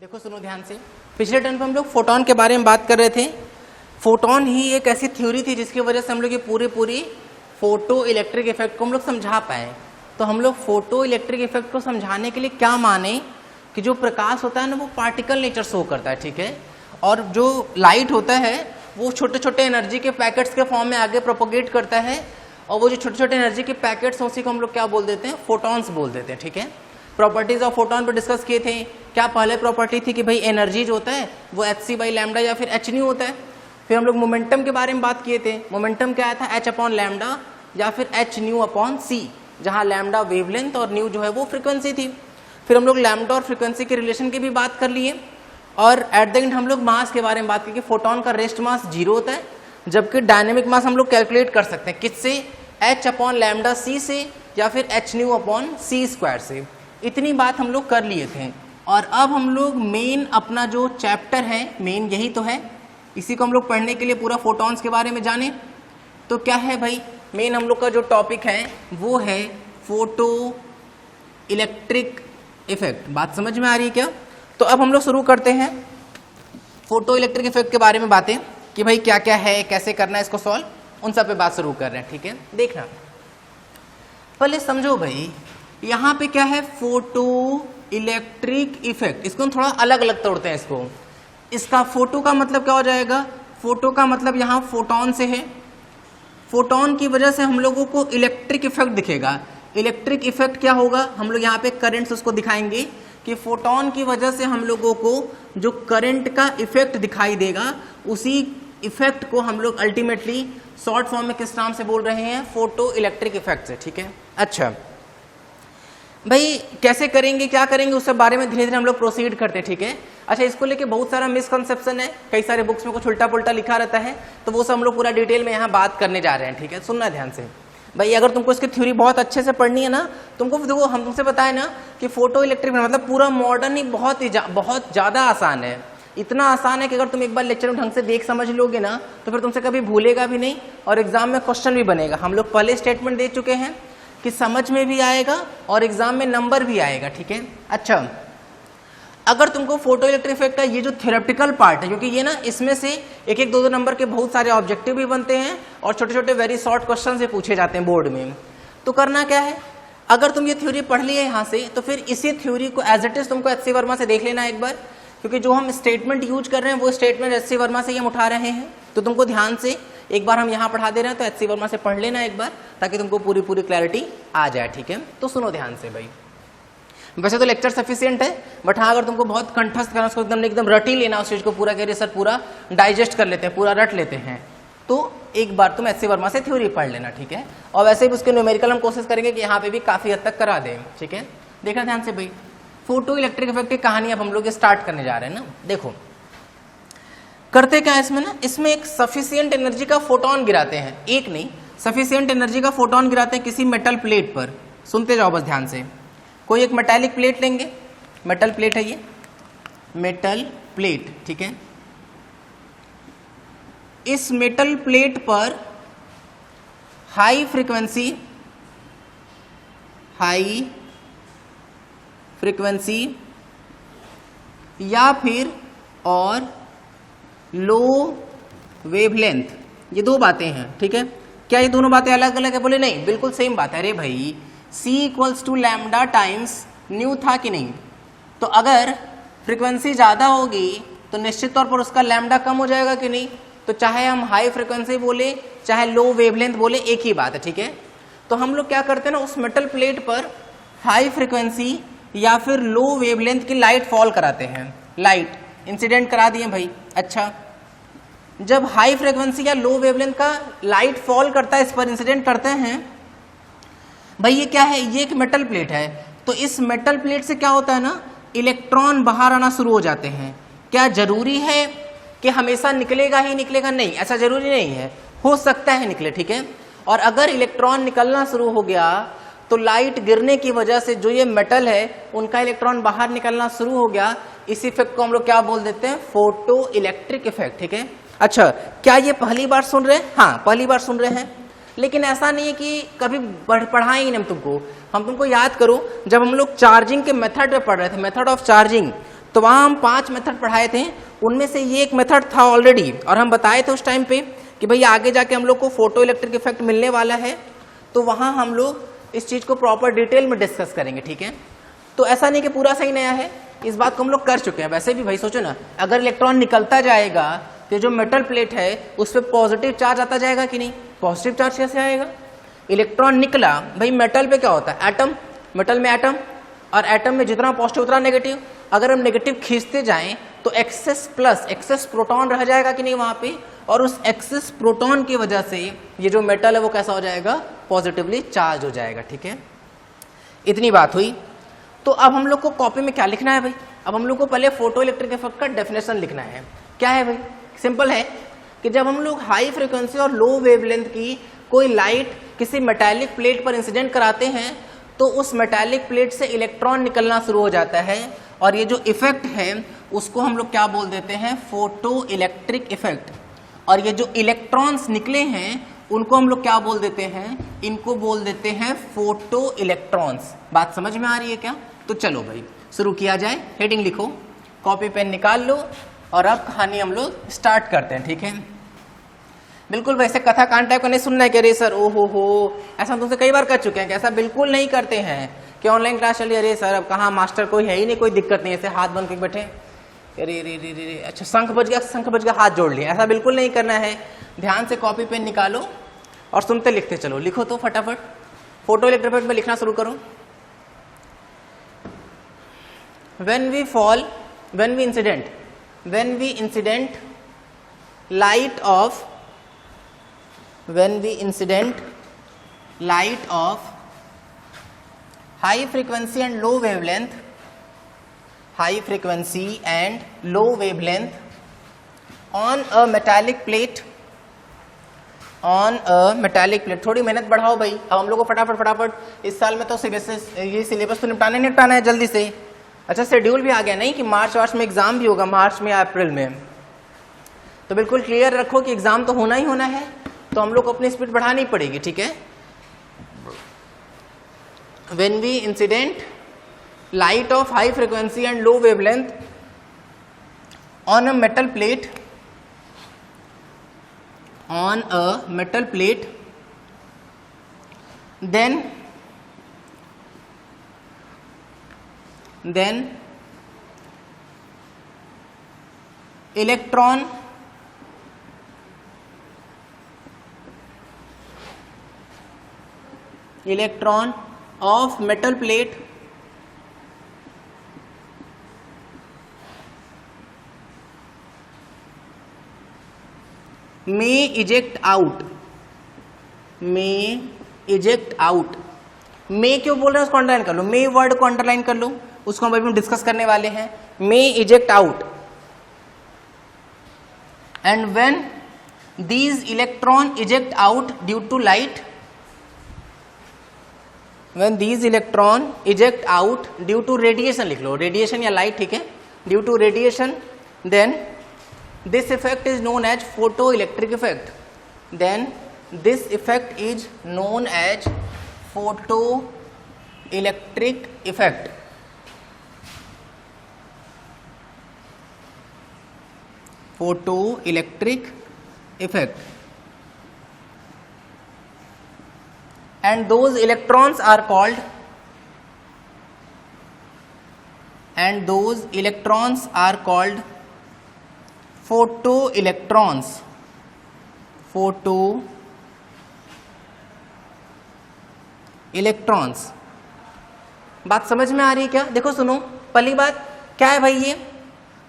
देखो सुनो ध्यान से, पिछले टर्म पे हम लोग फोटोन के बारे में बात कर रहे थे। फोटोन ही एक ऐसी थ्योरी थी जिसकी वजह से हम लोग ये पूरी फोटो इलेक्ट्रिक इफेक्ट को हम लोग समझा पाए। तो हम लोग फोटो इलेक्ट्रिक इफेक्ट को समझाने के लिए क्या माने कि जो प्रकाश होता है ना वो पार्टिकल नेचर शो करता है, ठीक है, और जो लाइट होता है वो छोटे छोटे एनर्जी के पैकेट्स के फॉर्म में आगे प्रोपोगेट करता है, और वो जो छोटे छोटे एनर्जी के पैकेट्स हैं उसी को हम लोग क्या बोल देते हैं, फोटॉन्स बोल देते हैं, ठीक है। प्रॉपर्टीज ऑफ फोटोन पर डिस्कस किए थे। क्या पहले प्रॉपर्टी थी कि भाई एनर्जी जो होता है वो hc/λ या फिर h न्यू होता है। फिर हम लोग मोमेंटम के बारे में बात किए थे। मोमेंटम क्या था, h/λ या फिर h न्यू/c, जहां लैम्डा वेवलेंथ और न्यू जो है वो फ्रीक्वेंसी थी। फिर हम लोग लैम्डा और फ्रीक्वेंसी के रिलेशन की भी बात कर लिए, और एट द एंड हम लोग मास के बारे में बात की कि फोटोन का रेस्ट मास 0 होता है, जबकि डायनेमिक मास हम लोग कैलकुलेट कर सकते हैं किससे, h/λc से या फिर h न्यू/c² से। इतनी बात हम लोग कर लिए थे। और अब हम लोग मेन अपना जो चैप्टर है, मेन यही तो है, इसी को हम लोग पढ़ने के लिए पूरा फोटॉन्स के बारे में जाने। तो क्या है भाई, मेन हम लोग का जो टॉपिक है वो है फोटो इलेक्ट्रिक इफेक्ट। बात समझ में आ रही है क्या? तो अब हम लोग शुरू करते हैं फोटो इलेक्ट्रिक इफेक्ट के बारे में बातें कि भाई क्या क्या है, कैसे करना है इसको सॉल्व, उन सब पे बात शुरू कर रहे हैं, ठीक है। देखना पहले समझो भाई, यहाँ पे क्या है, फोटो इलेक्ट्रिक इफेक्ट। इसको हम थोड़ा अलग अलग तोड़ते हैं इसको। इसका फोटो का मतलब क्या हो जाएगा, फोटो का मतलब यहाँ फोटोन से है। फोटोन की वजह से हम लोगों को इलेक्ट्रिक इफेक्ट दिखेगा। इलेक्ट्रिक इफेक्ट क्या होगा, हम लोग यहाँ पे करंट उसको दिखाएंगे कि फोटोन की वजह से हम लोगों को जो करंट का इफेक्ट दिखाई देगा, उसी इफेक्ट को हम लोग अल्टीमेटली शॉर्ट फॉर्म में किस नाम से बोल रहे हैं, फोटो इलेक्ट्रिक इफेक्ट से, ठीक है। अच्छा भाई कैसे करेंगे, क्या करेंगे, उसके बारे में धीरे धीरे हम लोग प्रोसीड करते हैं, ठीक है। अच्छा, इसको लेके बहुत सारा मिसकंसेप्शन है, कई सारे बुक्स में कुछ उल्टा पुल्टा लिखा रहता है, तो वो सब हम लोग पूरा डिटेल में यहाँ बात करने जा रहे हैं, ठीक है। सुनना ध्यान से भाई, अगर तुमको इसकी थ्योरी बहुत अच्छे से पढ़नी है ना, तुमको देखो हम तुमसे बताए ना कि फोटो इलेक्ट्रिक मतलब पूरा मॉडर्न ही बहुत ज़्यादा आसान है। इतना आसान है कि अगर तुम एक बार लेक्चर में ढंग से देख समझ लोगे ना तो फिर तुमसे कभी भूलेगा भी नहीं, और एग्जाम में क्वेश्चन भी बनेगा। हम लोग पहले स्टेटमेंट दे चुके हैं कि समझ में भी आएगा और एग्जाम में नंबर भी आएगा, ठीक है। अच्छा, अगर तुमको फोटो इलेक्ट्रिक इफेक्ट का ये जो थ्योरेटिकल पार्ट है, क्योंकि ये ना इसमें से एक एक 2-2 नंबर के बहुत सारे ऑब्जेक्टिव भी बनते हैं और छोटे छोटे वेरी शॉर्ट क्वेश्चन से पूछे जाते हैं बोर्ड में। तो करना क्या है, अगर तुम ये थ्योरी पढ़ लिए यहाँ से तो फिर इसी थ्योरी को एज इट इज तुमको HC वर्मा से देख लेना एक बार, क्योंकि जो हम स्टेटमेंट यूज कर रहे हैं वो स्टेटमेंट HC वर्मा से ही हम उठा रहे हैं। तो तुमको ध्यान से एक बार हम यहाँ पढ़ा दे रहे हैं तो HC वर्मा से पढ़ लेना एक बार, ताकि तुमको पूरी क्लैरिटी आ जाए, ठीक है। तो सुनो ध्यान से भाई, वैसे तो लेक्चर सफिशिएंट है, बट हाँ अगर तुमको बहुत कंठस्थ करना, उसको एकदम रट ही लेना, उस चीज को पूरा करिए सर, पूरा डाइजेस्ट कर लेते हैं, पूरा रट लेते हैं, तो एक बार तुम HC वर्मा से थ्योरी पढ़ लेना, ठीक है। और वैसे भी उसके न्यूमेरिकल हम कोशिश करेंगे कि यहाँ पे भी काफी हद तक करा दें, ठीक है। देखना ध्यान से भाई, फोटो इलेक्ट्रिक इफेक्ट की कहानी अब हम लोग स्टार्ट करने जा रहे हैं ना। देखो करते क्या है इसमें ना, इसमें एक सफिशिएंट एनर्जी का फोटोन गिराते हैं, एक नहीं सफिशिएंट एनर्जी का फोटोन गिराते हैं किसी मेटल प्लेट पर। सुनते जाओ बस ध्यान से। कोई एक मेटालिक प्लेट लेंगे, मेटल प्लेट है ये, मेटल प्लेट, ठीक है। इस मेटल प्लेट पर हाई फ्रीक्वेंसी या फिर और लो वेवलेंथ, ये दो बातें हैं, ठीक है। क्या ये दोनों बातें अलग अलग है? बोले नहीं, बिल्कुल सेम बात है। अरे भाई C=λ टाइम्स न्यू था कि नहीं? तो अगर फ्रीक्वेंसी ज़्यादा होगी तो निश्चित तौर पर उसका लैम्डा कम हो जाएगा कि नहीं? तो चाहे हम हाई फ्रीक्वेंसी बोले चाहे लो वेवलेंथ बोले, एक ही बात है, ठीक है। तो हम लोग क्या करते हैं ना, उस मेटल प्लेट पर हाई फ्रीक्वेंसी या फिर लो वेवलेंथ की लाइट फॉल कराते हैं, लाइट इंसिडेंट करा दिए भाई। अच्छा, जब हाई फ्रीक्वेंसी या लो वेवलेंथ का लाइट फॉल करता है, इस पर इंसिडेंट करते हैं भाई, ये क्या है, ये एक मेटल प्लेट है। तो इस मेटल प्लेट से क्या होता है ना, इलेक्ट्रॉन बाहर आना शुरू हो जाते हैं। क्या जरूरी है कि हमेशा निकलेगा ही निकलेगा? नहीं, ऐसा जरूरी नहीं है, हो सकता है निकले, ठीक है। और अगर इलेक्ट्रॉन निकलना शुरू हो गया तो लाइट गिरने की वजह से जो ये मेटल है उनका इलेक्ट्रॉन बाहर निकलना शुरू हो गया। इस इफेक्ट को हम लोग क्या बोल देते हैं, फोटो इलेक्ट्रिक इफेक्ट, ठीक है। अच्छा, क्या ये पहली बार सुन रहे हैं? हाँ पहली बार सुन रहे हैं, लेकिन ऐसा नहीं है कि कभी पढ़ाए ही नहीं हम तुमको याद करो, जब हम लोग चार्जिंग के मेथड पे पढ़ रहे थे, मेथड ऑफ चार्जिंग, तो वहाँ हम 5 मेथड पढ़ाए थे, उनमें से ये एक मेथड था ऑलरेडी, और हम बताए थे उस टाइम पे कि भाई आगे जाके हम लोग को फोटो इलेक्ट्रिक इफेक्ट मिलने वाला है, तो वहाँ हम लोग इस चीज़ को प्रॉपर डिटेल में डिस्कस करेंगे, ठीक है। तो ऐसा नहीं कि पूरा सही नया है, इस बात को हम लोग कर चुके हैं। वैसे भी भाई सोचो ना, अगर इलेक्ट्रॉन निकलता जाएगा तो जो मेटल प्लेट है उस पर पॉजिटिव चार्ज आता जाएगा कि नहीं, पॉजिटिव चार्ज कैसे आएगा। इलेक्ट्रॉन निकला, भाई मेटल पे क्या होता है, एटम, मेटल में एटम, और एटम में जितना पॉजिटिव उतना नेगेटिव। अगर हम नेगेटिव खींचते जाएं तो एक्सेस प्लस एक्सेस प्रोटॉन रह जाएगा कि नहीं वहाँ पे, और उस एक्सेस प्रोटॉन की वजह से ये जो मेटल है वो कैसा हो जाएगा, पॉजिटिवली चार्ज हो जाएगा, ठीक है। इतनी बात हुई। तो अब हम लोग को कॉपी में क्या लिखना है भाई, अब हम लोग को पहले फोटो इलेक्ट्रिक इफेक्ट का डेफिनेशन लिखना है। क्या है भाई, सिंपल है कि जब हम लोग हाई फ्रीक्वेंसी और लो वेवलेंथ की कोई लाइट किसी मेटालिक प्लेट पर इंसिडेंट कराते हैं तो उस मेटालिक प्लेट से इलेक्ट्रॉन निकलना शुरू हो जाता है, और ये जो इफेक्ट है उसको हम लोग क्या बोल देते हैं, फोटो इलेक्ट्रिक इफेक्ट। और ये जो इलेक्ट्रॉन्स निकले हैं उनको हम लोग क्या बोल देते हैं, इनको बोल देते हैं फोटो इलेक्ट्रॉन्स। बात समझ में आ रही है क्या। तो चलो भाई शुरू किया जाए, हेडिंग लिखो, कॉपी पेन निकाल लो, और अब कहानी हम लोग स्टार्ट करते हैं, ठीक है। बिल्कुल वैसे कथा कांड टाइप का नहीं सुनना है कि अरे सर ओ हो ऐसा हम तुमसे कई बार कर चुके हैं कि ऐसा बिल्कुल नहीं करते हैं कि ऑनलाइन क्लास चलिए, अरे सर अब कहाँ मास्टर कोई है ही नहीं, कोई दिक्कत नहीं, ऐसे हाथ बंद करके बैठे, अरे रे रे रे अच्छा शंख बज गया हाथ जोड़ लिया, ऐसा बिल्कुल नहीं करना है। ध्यान से कॉपी पेन निकालो और सुनते लिखते चलो, लिखो तो फटाफट, फोटो इलेक्ट्रिक इफेक्ट में लिखना शुरू करो। when we incident light of high frequency and low wavelength on a metallic plate, थोड़ी मेहनत बढ़ाओ भाई। अब हम लोग को फटाफट इस साल में तो ये सिलेबस तो निपटाना है जल्दी से। अच्छा शेड्यूल भी आ गया, नहीं कि मार्च में एग्जाम भी होगा, मार्च में या अप्रैल में, तो बिल्कुल क्लियर रखो कि एग्जाम तो होना ही होना है, तो हम लोग को अपनी स्पीड बढ़ानी पड़ेगी, ठीक है। When we incident light of high frequency and low wavelength on a metal plate, then electron of metal plate may eject out। मे क्यों बोल रहे हैं उसको अंडरलाइन कर लो, मे वर्ड को अंडरलाइन कर लो, उसको हम अभी डिस्कस करने वाले हैं। May eject out, and when these electron eject out due to light, when these electron eject out due to radiation, लिख लो रेडिएशन या लाइट, ठीक है, due to radiation, then this effect is known as photoelectric effect, then this effect is known as photoelectric effect। photoelectric effect, and those electrons are called photoelectrons। बात समझ में आ रही है क्या। देखो सुनो, पहली बात क्या है भाई, ये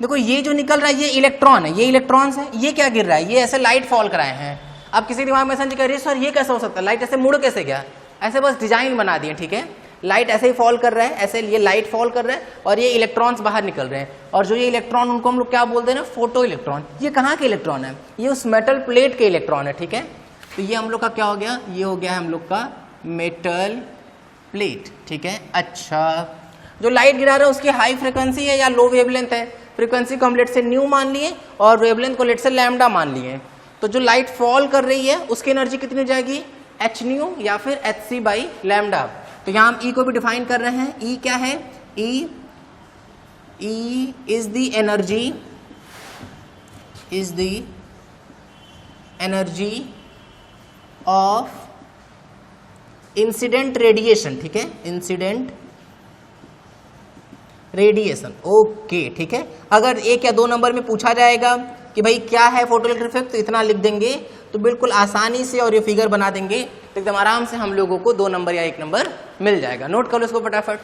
देखो ये जो निकल रहा है ये इलेक्ट्रॉन है, ये इलेक्ट्रॉन्स है, ये क्या गिर रहा है, ये ऐसे लाइट फॉल कराए हैं। अब किसी दिमाग में समझ कर सर ये कैसे हो सकता है, लाइट ऐसे मुड़ कैसे गया, ऐसे बस डिजाइन बना दिए, ठीक है। लाइट ऐसे ही फॉल कर रहा है, ऐसे ये लाइट फॉल कर रहा है और ये इलेक्ट्रॉन्स बाहर निकल रहे हैं, और जो ये इलेक्ट्रॉन उनको हम लोग क्या बोलते हैं ना, फोटो इलेक्ट्रॉन। ये कहाँ के इलेक्ट्रॉन है, ये उस मेटल प्लेट के इलेक्ट्रॉन है, ठीक है। तो ये हम लोग का क्या हो गया, ये हो गया हम लोग का मेटल प्लेट, ठीक है। अच्छा जो लाइट गिरा रहा है उसकी हाई फ्रिक्वेंसी है या लो वेवलेंथ है, फ्रीक्वेंसी को हम लेट से न्यू मान लिए और वेवलेंथ को लेट से लैम्डा मान लिए। तो जो लाइट फॉल कर रही है उसकी एनर्जी कितनी हो जाएगी, एच न्यू या फिर एच सी बाई लैम्डा। तो यहाँ हम ई को भी डिफाइन कर रहे हैं, ई क्या है, ई E is the energy of incident radiation, ठीक है, इंसिडेंट रेडिएशन, ओके, ठीक है। अगर 1 या 2 नंबर में पूछा जाएगा कि भाई क्या है फोटोइलेक्ट्रिक इफेक्ट, तो इतना लिख देंगे तो बिल्कुल आसानी से और ये फिगर बना देंगे तो एकदम आराम से हम लोगों को 2 नंबर या 1 नंबर मिल जाएगा। नोट कर लो इसको, फटाफट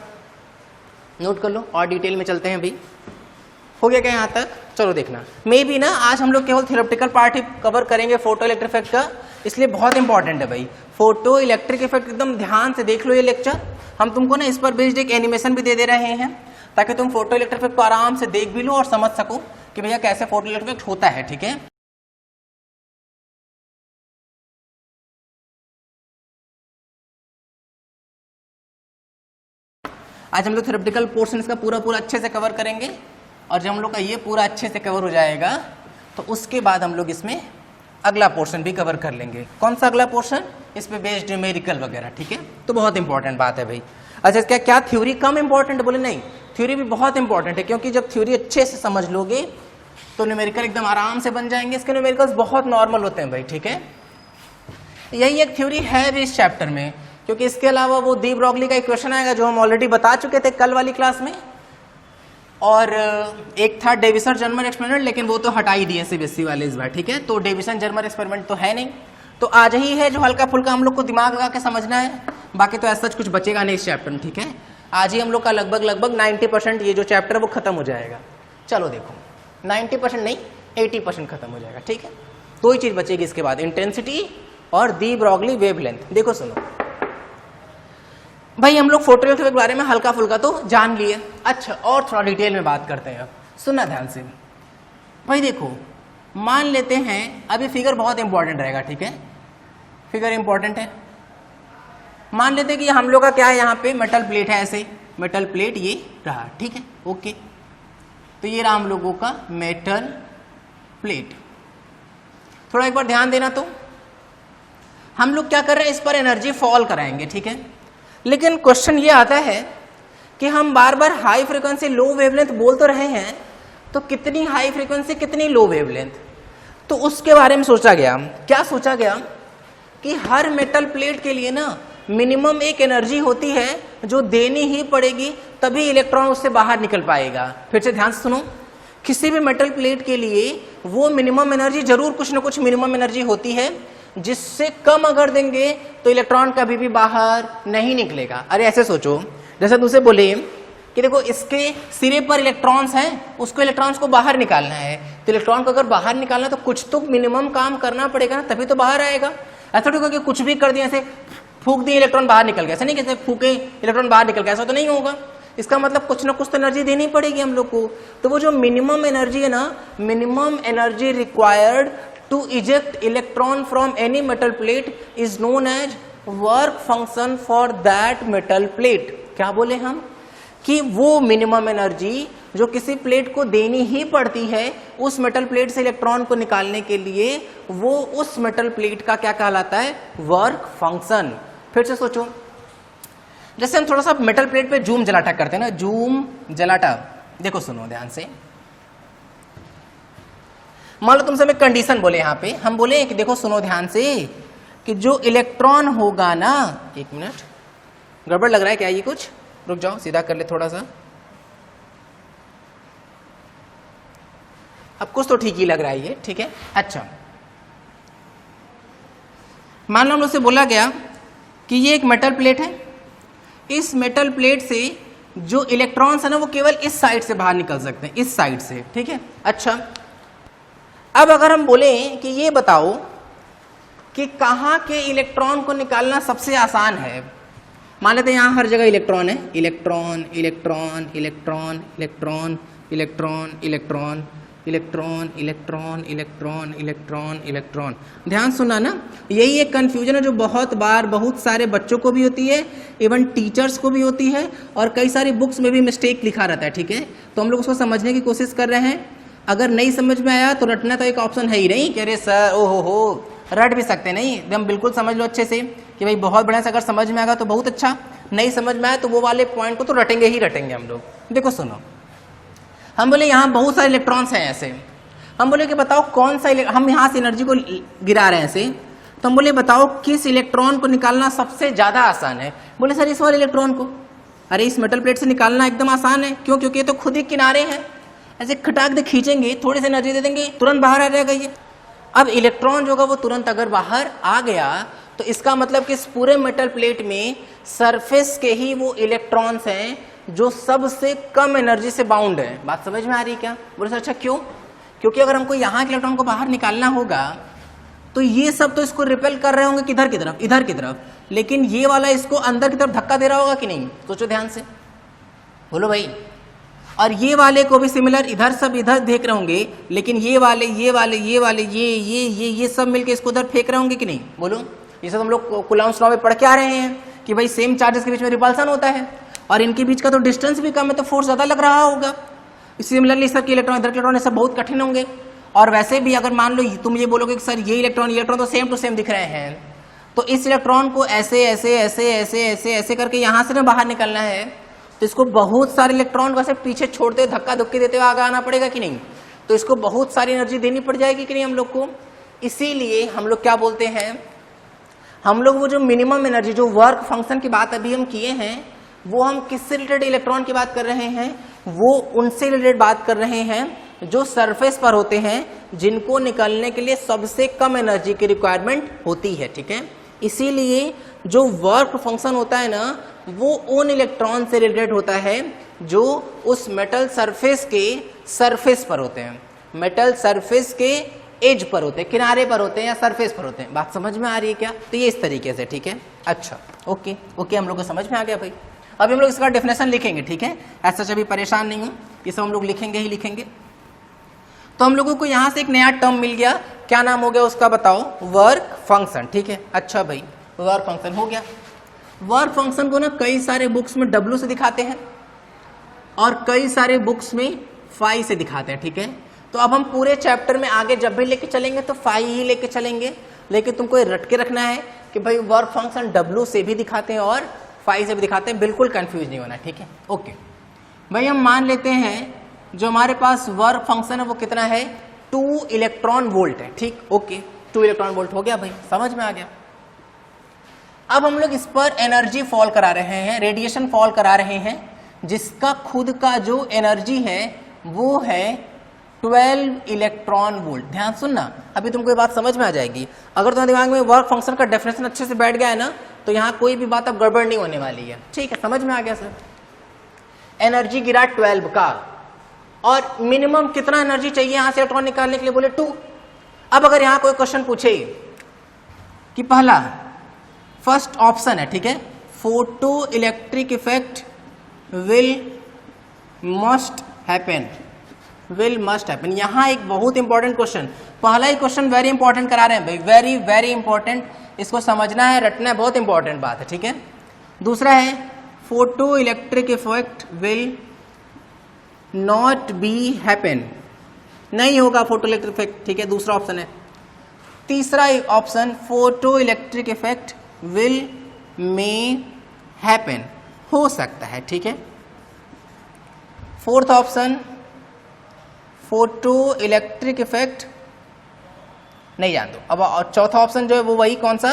नोट कर लो और डिटेल में चलते हैं। अभी हो गया क्या यहाँ तक? चलो देखना, मे भी ना आज हम लोग केवल थ्योरेटिकल पार्ट ही कवर करेंगे फोटो इलेक्ट्रिक इफेक्ट का, इसलिए बहुत इंपॉर्टेंट है भाई फोटो इलेक्ट्रिक इफेक्ट। एकदम ध्यान से देख लो ये लेक्चर, हम तुमको ना इस पर बेस्ड एक एनिमेशन भी दे रहे हैं ताकि तुम फोटो इलेक्ट्रिक इफेक्ट को आराम से देख भी लो और समझ सको कि भैया कैसे फोटो इलेक्ट्रिक इफेक्ट होता है, ठीक है। आज हम लोग थ्योरेटिकल पोर्शन इसका पूरा अच्छे से कवर करेंगे और जब हम लोग का ये पूरा अच्छे से कवर हो जाएगा तो उसके बाद हम लोग इसमें अगला पोर्शन भी कवर कर लेंगे। कौन सा अगला पोर्शन? इस पे बेस्ड न्यूमेरिकल वगैरह, ठीक है। तो बहुत इंपॉर्टेंट बात है भाई। अच्छा, क्या थ्योरी कम इंपॉर्टेंट? बोले नहीं, थ्योरी भी बहुत इंपॉर्टेंट है, क्योंकि जब थ्योरी अच्छे से समझ लोगे तो न्यूमेरिकल एकदम आराम से बन जाएंगे। इसके न्यूमेरिकल्स बहुत नॉर्मल होते हैं भाई, ठीक है। यही एक थ्योरी है भी इस चैप्टर में, क्योंकि इसके अलावा वो डी ब्रॉगली का इक्वेशन आएगा जो हम ऑलरेडी बता चुके थे कल वाली क्लास में, और एक था डेविसन जर्मर एक्सपेरिमेंट, लेकिन वो तो हटा ही दिए सीबीएसई वाले इस बार, ठीक है। तो डेविसन जर्मर एक्सपेरिमेंट तो है नहीं, तो आज ही है जो हल्का फुल्का हम लोग को दिमाग लगा के समझना है, बाकी तो ऐसा कुछ बचेगा नहीं इस चैप्टर में, ठीक है। आज ही हम लोग का लगभग 90% ये जो चैप्टर है वो खत्म हो जाएगा। चलो देखो, 90% नहीं 80% खत्म हो जाएगा, ठीक है। 2 ही चीज बचेगी इसके बाद, इंटेंसिटी और डी ब्रॉगली वेवलेंथ। देखो सुनो भाई, हम लोग फोटोइलेक्ट्रिक के बारे में हल्का फुल्का तो जान लिए। अच्छा, और थोड़ा डिटेल में बात करते हैं। अब सुनना ध्यान से भाई, देखो मान लेते हैं, अभी फिगर बहुत इंपॉर्टेंट रहेगा, ठीक है, फिगर इंपॉर्टेंट है। मान लेते हैं कि हम लोग का क्या है, यहाँ पे मेटल प्लेट है, ऐसे मेटल प्लेट ये रहा, ठीक है, ओके। तो ये रहा हम लोगों का मेटल प्लेट। थोड़ा एक बार ध्यान देना, तो हम लोग क्या कर रहे हैं, इस पर एनर्जी फॉल कराएंगे, ठीक है। लेकिन क्वेश्चन ये आता है कि हम बार बार हाई फ्रीक्वेंसी लो वेवलेंथ बोल तो रहे हैं, तो कितनी हाई फ्रीक्वेंसी कितनी लो वेवलेंथ, तो उसके बारे में सोचा गया। क्या सोचा गया कि हर मेटल प्लेट के लिए ना मिनिमम एक एनर्जी होती है जो देनी ही पड़ेगी, तभी इलेक्ट्रॉन उससे बाहर निकल पाएगा। फिर से ध्यान से सुनो, किसी भी मेटल प्लेट के लिए वो मिनिमम एनर्जी जरूर कुछ ना कुछ मिनिमम एनर्जी होती है, जिससे कम अगर देंगे तो इलेक्ट्रॉन कभी भी बाहर नहीं निकलेगा। अरे ऐसे सोचो, जैसे दूसरे बोले कि देखो इसके सिरे पर इलेक्ट्रॉन्स हैं, उसको इलेक्ट्रॉन्स को बाहर निकालना है, तो इलेक्ट्रॉन को अगर बाहर निकालना है तो कुछ तो मिनिमम काम करना पड़ेगा ना, तभी तो बाहर आएगा। ऐसा तो कि कुछ भी कर दिया, ऐसे फूक दिए इलेक्ट्रॉन बाहर निकल गया, ऐसा नहीं कैसे फूके इलेक्ट्रॉन बाहर निकल गया, ऐसा तो नहीं होगा। इसका मतलब कुछ ना कुछ तो एनर्जी देनी पड़ेगी हम लोग को। तो वो जो मिनिमम एनर्जी है ना, minimum energy required to eject electron from any metal plate is known as work function for that metal plate। क्या बोले हम कि वो मिनिमम एनर्जी जो किसी प्लेट को देनी ही पड़ती है उस मेटल प्लेट से इलेक्ट्रॉन को निकालने के लिए, वो उस मेटल प्लेट का क्या कहलाता है, वर्क फंक्शन। फिर से सोचो, जैसे हम थोड़ा सा मेटल प्लेट पे जूम जलाटा करते हैं ना, जूम जलाटा। देखो सुनो ध्यान से, मान लो तुमसे मैं कंडीशन बोले, यहाँ पे हम बोले कि देखो सुनो ध्यान से, कि जो इलेक्ट्रॉन होगा ना, 1 मिनट गड़बड़ लग रहा है क्या, ये कुछ रुक जाओ, सीधा कर ले थोड़ा सा। अब कुछ तो ठीक ही लग रहा है ये, ठीक है। अच्छा, मान लो हम लोग से बोला गया कि ये एक मेटल प्लेट है, इस मेटल प्लेट से जो इलेक्ट्रॉन्स है ना वो केवल इस साइड से बाहर निकल सकते हैं, इस साइड से, ठीक है। अच्छा, अब अगर हम बोले कि ये बताओ कि कहाँ के इलेक्ट्रॉन को निकालना सबसे आसान है, मान लेते हैं यहाँ हर जगह इलेक्ट्रॉन है, electron electron electron electron electron electron electron electron electron electron electron. ध्यान सुना ना, यही एक कंफ्यूजन है जो बहुत बार बहुत सारे बच्चों को भी होती है, इवन टीचर्स को भी होती है, और कई सारी बुक्स में भी मिस्टेक लिखा रहता है, ठीक है। तो हम लोग उसको समझने की कोशिश कर रहे हैं। अगर नहीं समझ में आया तो रटना तो एक ऑप्शन है ही नहीं कि अरे सर ओ हो रट भी सकते नहीं, एकदम बिल्कुल समझ लो अच्छे से कि भाई बहुत बढ़िया से अगर समझ में आएगा तो बहुत अच्छा, नहीं समझ में आया तो वो वाले पॉइंट को तो रटेंगे ही रटेंगे हम लोग। देखो सुनो, हम बोले यहाँ बहुत सारे इलेक्ट्रॉन्स हैं ऐसे, हम बोले कि बताओ कौन सा हम यहाँ से एनर्जी को गिरा रहे हैं ऐसे, तो हम बोले बताओ किस इलेक्ट्रॉन को निकालना सबसे ज्यादा आसान है। बोले सर इस वाले इलेक्ट्रॉन को। अरे इस मेटल प्लेट से निकालना एकदम आसान है, क्यों? क्योंकि ये तो खुद ही किनारे हैं, ऐसे खटाक दे खींचेंगे, थोड़ी सी एनर्जी दे देंगे, तुरंत बाहर आ जाएगा ये। अब इलेक्ट्रॉन जो होगा वो तुरंत अगर बाहर आ गया तो इसका मतलब कि इस पूरे मेटल प्लेट में सरफेस के ही वो इलेक्ट्रॉन्स हैं जो सबसे कम एनर्जी से बाउंड है। बात समझ में आ रही है क्या? बोले सर अच्छा क्यों? क्योंकि अगर हमको यहाँ के इलेक्ट्रॉन को बाहर निकालना होगा तो ये सब तो इसको रिपेल कर रहे होंगे किधर की तरफ, इधर की तरफ, लेकिन ये वाला इसको अंदर की तरफ धक्का दे रहा होगा कि नहीं? सोचो ध्यान से, बोलो भाई। और ये वाले को भी सिमिलर, इधर सब इधर देख रहे होंगे, लेकिन ये वाले ये सब मिलके इसको उधर फेंक रहे होंगे कि नहीं? बोलो। ये सब हम लोग कूलॉम्स लॉ में पढ़ के आ रहे हैं कि भाई सेम चार्जेस के बीच में रिपल्सन होता है और इनके बीच का तो डिस्टेंस भी कम है, तो फोर्स ज्यादा लग रहा होगा। सिमिलरली सब के इलेक्ट्रॉन, इधर के इलेक्ट्रॉन सब बहुत कठिन होंगे। और वैसे भी अगर मान लो तुम ये बोलोगे कि सर ये इलेक्ट्रॉन तो सेम टू सेम दिख रहे हैं, तो इस इलेक्ट्रॉन को ऐसे ऐसे ऐसे ऐसे ऐसे ऐसे करके यहाँ से ना बाहर निकलना है, तो इसको बहुत सारे इलेक्ट्रॉन वैसे पीछे छोड़ते धक्का धुक्की देते हुए आगे आना पड़ेगा कि नहीं? तो इसको बहुत सारी एनर्जी देनी पड़ जाएगी कि नहीं हम लोग को? इसीलिए हम लोग क्या बोलते हैं, हम लोग वो जो मिनिमम एनर्जी, जो वर्क फंक्शन की बात अभी हम किए हैं, वो हम किससे रिलेटेड इलेक्ट्रॉन की बात कर रहे हैं? वो उनसे रिलेटेड बात कर रहे हैं जो सरफेस पर होते हैं, जिनको निकलने के लिए सबसे कम एनर्जी की रिक्वायरमेंट होती है। ठीक है, इसीलिए जो वर्क फंक्शन होता है ना, वो उन इलेक्ट्रॉन से रिलेटेड होता है जो उस मेटल सरफेस के सरफेस पर होते हैं, मेटल सरफेस के एज पर होते हैं, किनारे पर होते हैं या सरफेस पर होते हैं। बात समझ में आ रही है क्या? तो ये इस तरीके से, ठीक है। अच्छा, ओके ओके, हम लोग को समझ में आ गया भाई। अभी हम लोग इसका डेफिनेशन लिखेंगे, ठीक है, ऐसा अभी परेशान नहीं हूं, ये सब हम लोग लिखेंगे ही लिखेंगे। तो हम लोगों को यहां से एक नया टर्म मिल गया, क्या नाम हो गया उसका बताओ? Work function. ठीक है, अच्छा भाई, वर्क फंक्शन हो गया। वर्क फंक्शन को ना कई सारे बुक्स में W से दिखाते हैं और कई सारे बुक्स में फाई से दिखाते हैं। ठीक है, तो अब हम पूरे चैप्टर में आगे जब भी लेके चलेंगे तो फाई ही लेके चलेंगे, लेकिन तुमको ये रट के रखना है कि भाई वर्क फंक्शन W से भी दिखाते हैं और फाई से भी दिखाते हैं, बिल्कुल कंफ्यूज नहीं होना। ठीक है, ओके भाई, हम मान लेते हैं जो हमारे पास वर्क फंक्शन है वो कितना है? 2 इलेक्ट्रॉन वोल्ट है। ठीक, ओके, 2 इलेक्ट्रॉन वोल्ट हो गया भाई, समझ में आ गया। अब हम लोग इस पर एनर्जी फॉल करा रहे हैं, रेडिएशन फॉल करा रहे हैं, जिसका खुद का जो एनर्जी है वो है 12 इलेक्ट्रॉन वोल्ट। ध्यान सुनना, अभी तुमको ये बात समझ में आ जाएगी। अगर तुम्हारे दिमाग में वर्क फंक्शन का डेफिनेशन अच्छे से बैठ गया है ना, तो यहाँ कोई भी बात अब गड़बड़ नहीं होने वाली है। ठीक है, समझ में आ गया सर। एनर्जी गिरा 12 का, और मिनिमम कितना एनर्जी चाहिए यहां से इलेक्ट्रॉन निकालने के लिए? बोले 2। अब अगर यहां कोई क्वेश्चन पूछे कि पहला फर्स्ट ऑप्शन है, ठीक है, photo electric effect will must happen, will must happen. यहां एक बहुत इंपॉर्टेंट क्वेश्चन, पहला ही क्वेश्चन वेरी इंपॉर्टेंट करा रहे हैं भाई, वेरी वेरी इंपॉर्टेंट, इसको समझना है, रटना है, बहुत इंपॉर्टेंट बात है। ठीक है, दूसरा है photo electric effect will not be happen, नहीं होगा फोटो इलेक्ट्रिक इफेक्ट। ठीक है, दूसरा ऑप्शन है। तीसरा option photo electric effect will may happen, हो सकता है। ठीक है, fourth option photo electric effect नहीं जान दो। अब चौथा ऑप्शन जो है वो वही, कौन सा?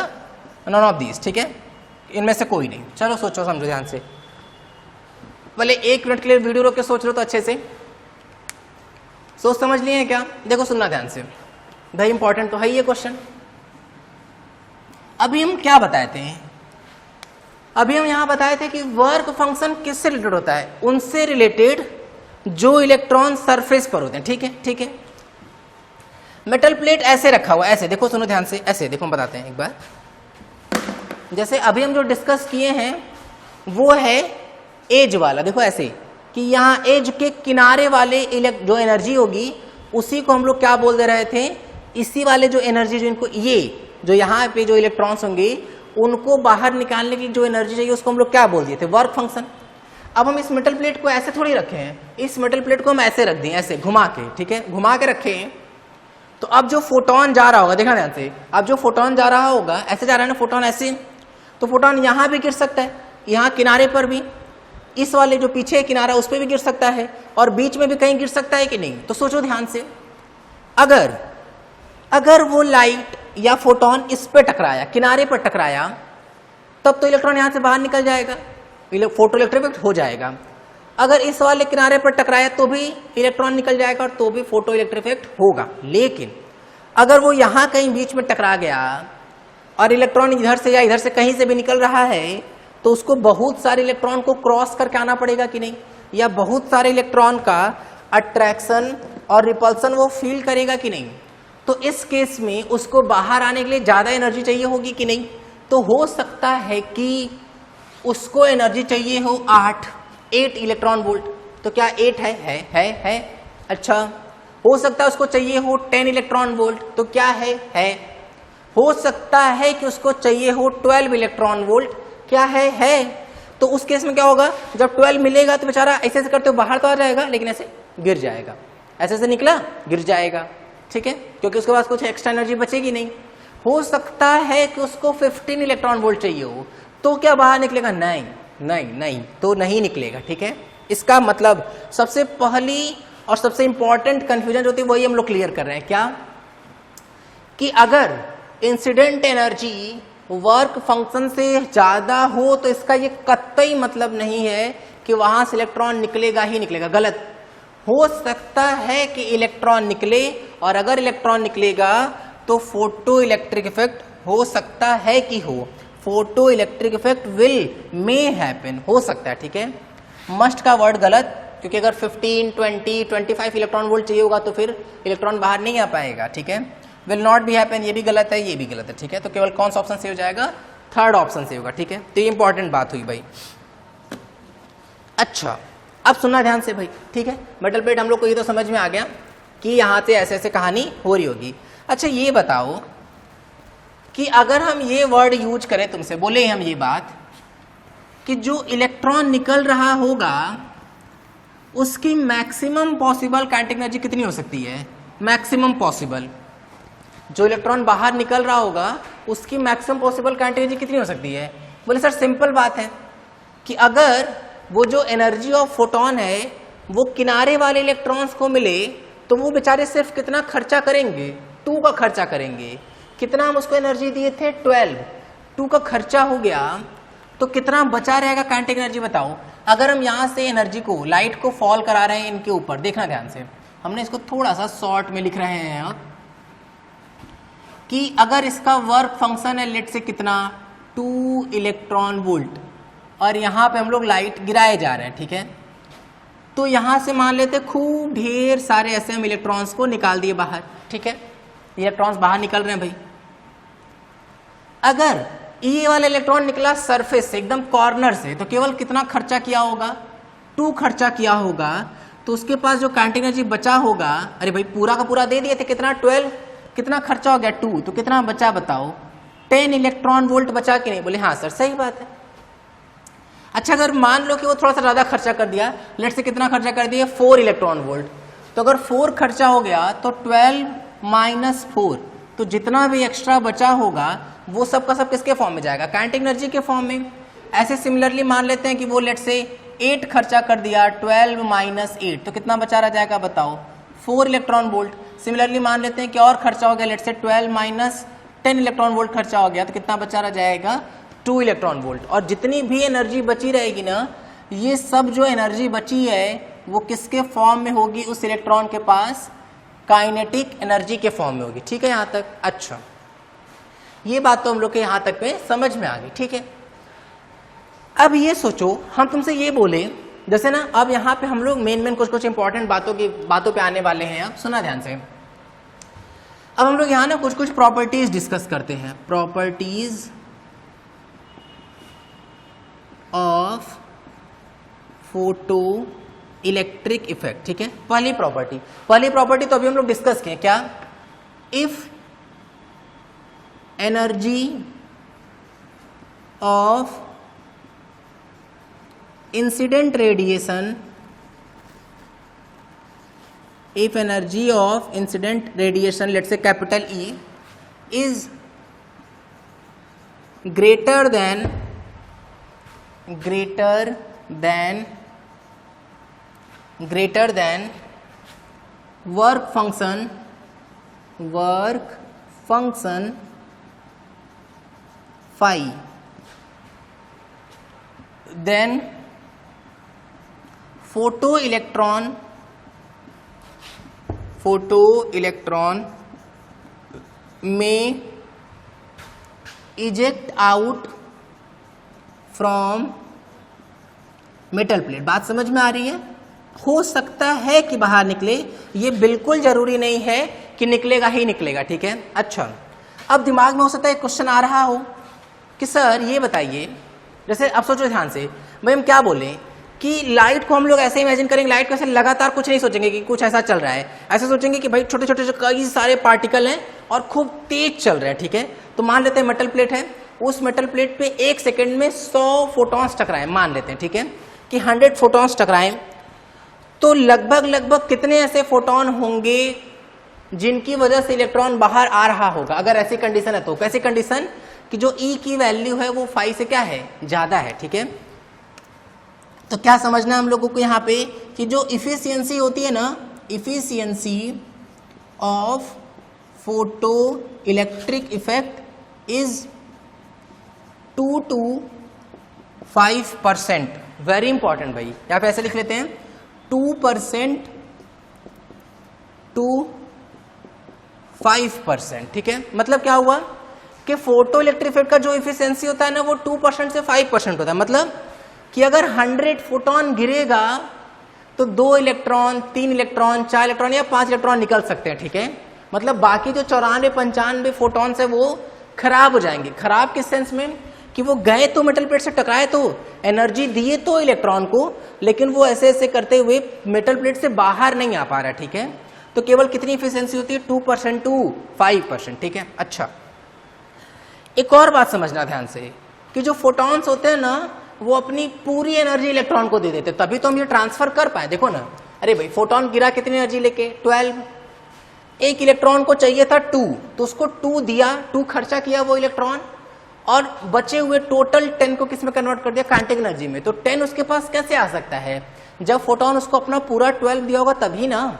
None of these. ठीक है, इनमें से कोई नहीं। चलो सोचो समझो ध्यान से, भले 1 मिनट के लिए वीडियो रोक के सोच लो तो अच्छे से सोच समझ लिए हैं क्या? देखो सुनना ध्यान से भाई, इंपॉर्टेंट तो है ये क्वेश्चन। अभी हम क्या बताए थे? अभी हम यहां बताए थे कि वर्क फंक्शन किससे रिलेटेड होता है? उनसे रिलेटेड जो इलेक्ट्रॉन सरफेस पर होते हैं। ठीक है, ठीक है, मेटल प्लेट ऐसे रखा हुआ, ऐसे देखो, सुनो ध्यान से, ऐसे देखो, हम बताते हैं एक बार। जैसे अभी हम जो डिस्कस किए हैं वो है एज वाला, देखो ऐसे कि यहाँ एज के किनारे वाले जो एनर्जी होगी उसी को हम लोग क्या बोल दे रहे थे? इसी वाले जो एनर्जी, जो इनको ये जो यहाँ पे जो इलेक्ट्रॉन्स होंगे उनको बाहर निकालने की जो एनर्जी चाहिए उसको हम लोग क्या बोल दिए थे? Work function. अब हम इस मेटल प्लेट को ऐसे थोड़ी रखे हैं, इस मेटल प्लेट को हम ऐसे रख दें, ऐसे घुमा के। ठीक है, घुमा के रखे हैं, तो अब जो फोटोन जा रहा होगा, देखना ध्यान से, अब जो फोटोन जा रहा होगा, ऐसे जा रहा है ना फोटोन, ऐसे, तो फोटोन यहाँ भी गिर सकता है, यहाँ किनारे पर भी, इस वाले जो पीछे किनारा उस पर भी गिर सकता है और बीच में भी कहीं गिर सकता है कि नहीं। तो सोचो ध्यान से, अगर वो लाइट या फोटोन इस पे टकराया, किनारे पर टकराया, तब तो इलेक्ट्रॉन यहां से बाहर निकल जाएगा, फोटो इलेक्ट्रिक इफेक्ट हो जाएगा। अगर इस वाले किनारे पर टकराया तो भी इलेक्ट्रॉन निकल जाएगा और तो भी फोटो इलेक्ट्रिक इफेक्ट होगा। लेकिन अगर वो यहां कहीं बीच में टकरा गया और इलेक्ट्रॉन इधर से या इधर से कहीं से भी निकल रहा है, तो उसको बहुत सारे इलेक्ट्रॉन को क्रॉस करके आना पड़ेगा कि नहीं, या बहुत सारे इलेक्ट्रॉन का अट्रैक्शन और रिपल्सन वो फील करेगा कि नहीं। तो इस केस में उसको बाहर आने के लिए ज्यादा एनर्जी चाहिए होगी कि नहीं। तो हो सकता है कि उसको एनर्जी चाहिए हो 8 इलेक्ट्रॉन वोल्ट। तो क्या 8 है। अच्छा, हो सकता है उसको चाहिए हो 10 इलेक्ट्रॉन वोल्ट। तो क्या है। हो सकता है कि उसको चाहिए हो 12 इलेक्ट्रॉन वोल्ट। क्या है। तो उस केस में क्या होगा, जब 12 मिलेगा तो बेचारा ऐसे ऐसे करते हुए बाहर तो आ जाएगा, लेकिन ऐसे गिर जाएगा, ऐसे से निकला गिर जाएगा, ठीक है, क्योंकि उसके पास कुछ एक्स्ट्रा एनर्जी बचेगी नहीं। हो सकता है कि उसको 15 इलेक्ट्रॉन वोल्ट चाहिए हो, तो क्या बाहर निकलेगा, नहीं, तो नहीं निकलेगा, ठीक है। इसका मतलब सबसे पहली और सबसे इंपॉर्टेंट कंफ्यूजन होती है वही हम लोग क्लियर कर रहे हैं, क्या कि अगर इंसिडेंट एनर्जी वर्क फंक्शन से ज्यादा हो तो इसका ये कतई मतलब नहीं है कि वहां से इलेक्ट्रॉन निकलेगा ही निकलेगा, गलत। हो सकता है कि इलेक्ट्रॉन निकले, और अगर इलेक्ट्रॉन निकलेगा तो फोटो इलेक्ट्रिक इफेक्ट हो सकता है कि हो, photo electric effect may happen, हो सकता है, ठीक है। मस्ट का वर्ड गलत, क्योंकि अगर 15, 20, 25 इलेक्ट्रॉन वोल्ट चाहिए होगा तो फिर इलेक्ट्रॉन बाहर नहीं आ पाएगा, ठीक है। विल नॉट बी हैपन, ये भी गलत है, ये भी गलत है, ठीक है। तो केवल कौन सा ऑप्शन से हो जाएगा, थर्ड ऑप्शन से होगा, ठीक है। तो ये इंपॉर्टेंट बात हुई भाई। अच्छा, अब सुनना ध्यान से भाई, ठीक है। मेटल प्लेट हम लोग को ये तो समझ में आ गया कि यहां से ऐसे ऐसे कहानी हो रही होगी। अच्छा, ये बताओ कि अगर हम ये वर्ड यूज करें, तुमसे बोले हम ये बात कि जो इलेक्ट्रॉन निकल रहा होगा उसकी मैक्सिमम पॉसिबल काइनेटिक एनर्जी कितनी हो सकती है, मैक्सिमम पॉसिबल, जो इलेक्ट्रॉन बाहर निकल रहा होगा उसकी मैक्सिमम पॉसिबल काइनेटिक एनर्जी कितनी हो सकती है। बोले सर सिंपल बात है कि अगर वो जो एनर्जी ऑफ फोटोन है वो किनारे वाले इलेक्ट्रॉन्स को मिले तो वो बेचारे सिर्फ कितना खर्चा करेंगे, 2 का खर्चा करेंगे। कितना हम उसको एनर्जी दिए थे, 12, 2 का खर्चा हो गया तो कितना बचा रहेगा काइनेटिक एनर्जी, बताओ। अगर हम यहां से एनर्जी को, लाइट को फॉल करा रहे हैं इनके ऊपर, देखना ध्यान से, हमने इसको थोड़ा सा शॉर्ट में लिख रहे हैं कि अगर इसका वर्क फंक्शन है लेट से कितना, 2 इलेक्ट्रॉन वोल्ट, और यहां पे हम लोग लाइट गिराए जा रहे हैं, ठीक है। तो यहां से मान लेते खूब ढेर सारे ऐसे हम इलेक्ट्रॉन्स को निकाल दिए बाहर, ठीक है, इलेक्ट्रॉन्स बाहर निकल रहे हैं भाई। अगर ये वाला इलेक्ट्रॉन निकला सरफेस से, एकदम कॉर्नर से, तो केवल कितना खर्चा किया होगा, 2 खर्चा किया होगा, तो उसके पास जो काइनेटिक एनर्जी बचा होगा, अरे भाई पूरा का पूरा दे दिए थे, कितना 12, कितना खर्चा हो गया 2, तो कितना बचा बताओ, 10 इलेक्ट्रॉन वोल्ट बचा कि नहीं। बोले हाँ सर सही बात है। अच्छा, अगर मान लो कि वो थोड़ा सा ज्यादा खर्चा कर दिया, लेट से कितना खर्चा कर दिया, 4 इलेक्ट्रॉन वोल्ट, तो अगर 4 खर्चा हो गया तो 12 माइनस 4, तो जितना भी एक्स्ट्रा बचा होगा वो सब का सब किसके फॉर्म में जाएगा, काइनेटिक एनर्जी के फॉर्म में। ऐसे सिमिलरली मान लेते हैं कि वो लेट से 8 खर्चा कर दिया, 12 माइनस 8, तो कितना बचा रह जाएगा बताओ, 4 इलेक्ट्रॉन वोल्ट। सिमिलरली मान लेते हैं कि और खर्चा हो गया, लेट से 12 माइनस 10 इलेक्ट्रॉन वोल्ट खर्चा हो गया, तो कितना बचा रह जाएगा, 2 इलेक्ट्रॉन वोल्ट। और जितनी भी एनर्जी बची रहेगी ना, ये सब जो एनर्जी बची है वो किसके फॉर्म में होगी, उस इलेक्ट्रॉन के पास काइनेटिक एनर्जी के फॉर्म में होगी, ठीक है यहाँ तक। अच्छा, ये बात तो हम लोग के यहाँ तक में समझ में आ गई, ठीक है। अब ये सोचो, हम तुमसे ये बोले जैसे ना, अब यहाँ पे हम लोग मेन कुछ इंपॉर्टेंट बातों पे आने वाले हैं। अब सुना ध्यान से, अब हम लोग यहाँ ना कुछ प्रॉपर्टीज डिस्कस करते हैं, properties of photo electric effect, ठीक है। पहली प्रॉपर्टी तो अभी हम लोग डिस्कस किए, क्या, if energy of incident radiation, if energy of incident radiation, let's say capital E, is greater then greater than work function phi, then photoelectron may eject out from metal plate. बात समझ में आ रही है? हो सकता है कि बाहर निकले, ये बिल्कुल जरूरी नहीं है कि निकलेगा ही निकलेगा, ठीक है। अच्छा, अब दिमाग में हो सकता है क्वेश्चन आ रहा हो कि सर ये बताइए, जैसे अब सोचो ध्यान से, भाई हम क्या बोले कि लाइट को हम लोग ऐसे इमेजिन करेंगे, लाइट को ऐसे लगातार कुछ नहीं सोचेंगे कि कुछ ऐसा चल रहा है, ऐसे सोचेंगे कि भाई छोटे छोटे कई सारे पार्टिकल हैं और खूब तेज चल रहे हैं, ठीक है। तो मान लेते हैं मेटल प्लेट है, उस मेटल प्लेट पे 1 सेकेंड में 100 फोटॉन्स टकराए, मान लेते हैं, ठीक है, कि 100 फोटॉन्स टकराए, तो लगभग कितने ऐसे फोटॉन होंगे जिनकी वजह से इलेक्ट्रॉन बाहर आ रहा होगा। अगर ऐसी कंडीशन है तो कैसी कंडीशन कि जो E की वैल्यू है वो 5 से क्या है, ज्यादा है, ठीक है। तो क्या समझना है हम लोगों को यहाँ पे कि जो इफिशियंसी होती है ना, efficiency of photo electric effect is 2 to 5%। Very important भाई, यहाँ पे ऐसे लिख लेते हैं 2% to 5%, ठीक है। मतलब क्या हुआ कि फोटो इलेक्ट्रिक इफेक्ट का जो इफिशियंसी होता है ना वो 2% से 5% होता है। मतलब कि अगर 100 फोटॉन गिरेगा तो 2 इलेक्ट्रॉन, 3 इलेक्ट्रॉन, 4 इलेक्ट्रॉन या 5 इलेक्ट्रॉन निकल सकते हैं, ठीक है। मतलब बाकी जो 94-95 फोटॉन्स है वो खराब हो जाएंगे। खराब किस सेंस में कि वो गए तो मेटल प्लेट से टकराए तो एनर्जी दिए तो इलेक्ट्रॉन को, लेकिन वो ऐसे ऐसे करते हुए मेटल प्लेट से बाहर नहीं आ पा रहा, ठीक है। तो केवल कितनी इफिशियंसी होती है, 2% to 5%, ठीक है। अच्छा, एक और बात समझना ध्यान से कि जो फोटॉन्स होते हैं ना वो अपनी पूरी एनर्जी इलेक्ट्रॉन को दे देते, तभी तो हम ये ट्रांसफर कर पाए। देखो ना, अरे भाई फोटॉन गिरा कितनी एनर्जी लेके, 12। एक इलेक्ट्रॉन को चाहिए था 2, तो उसको 2 दिया, 2 खर्चा किया वो इलेक्ट्रॉन, और बचे हुए टोटल 10 को किस में कन्वर्ट कर दिया, काइनेटिक एनर्जी में। तो 10 उसके पास कैसे आ सकता है, जब फोटॉन उसको अपना पूरा 12 दिया होगा तभी ना।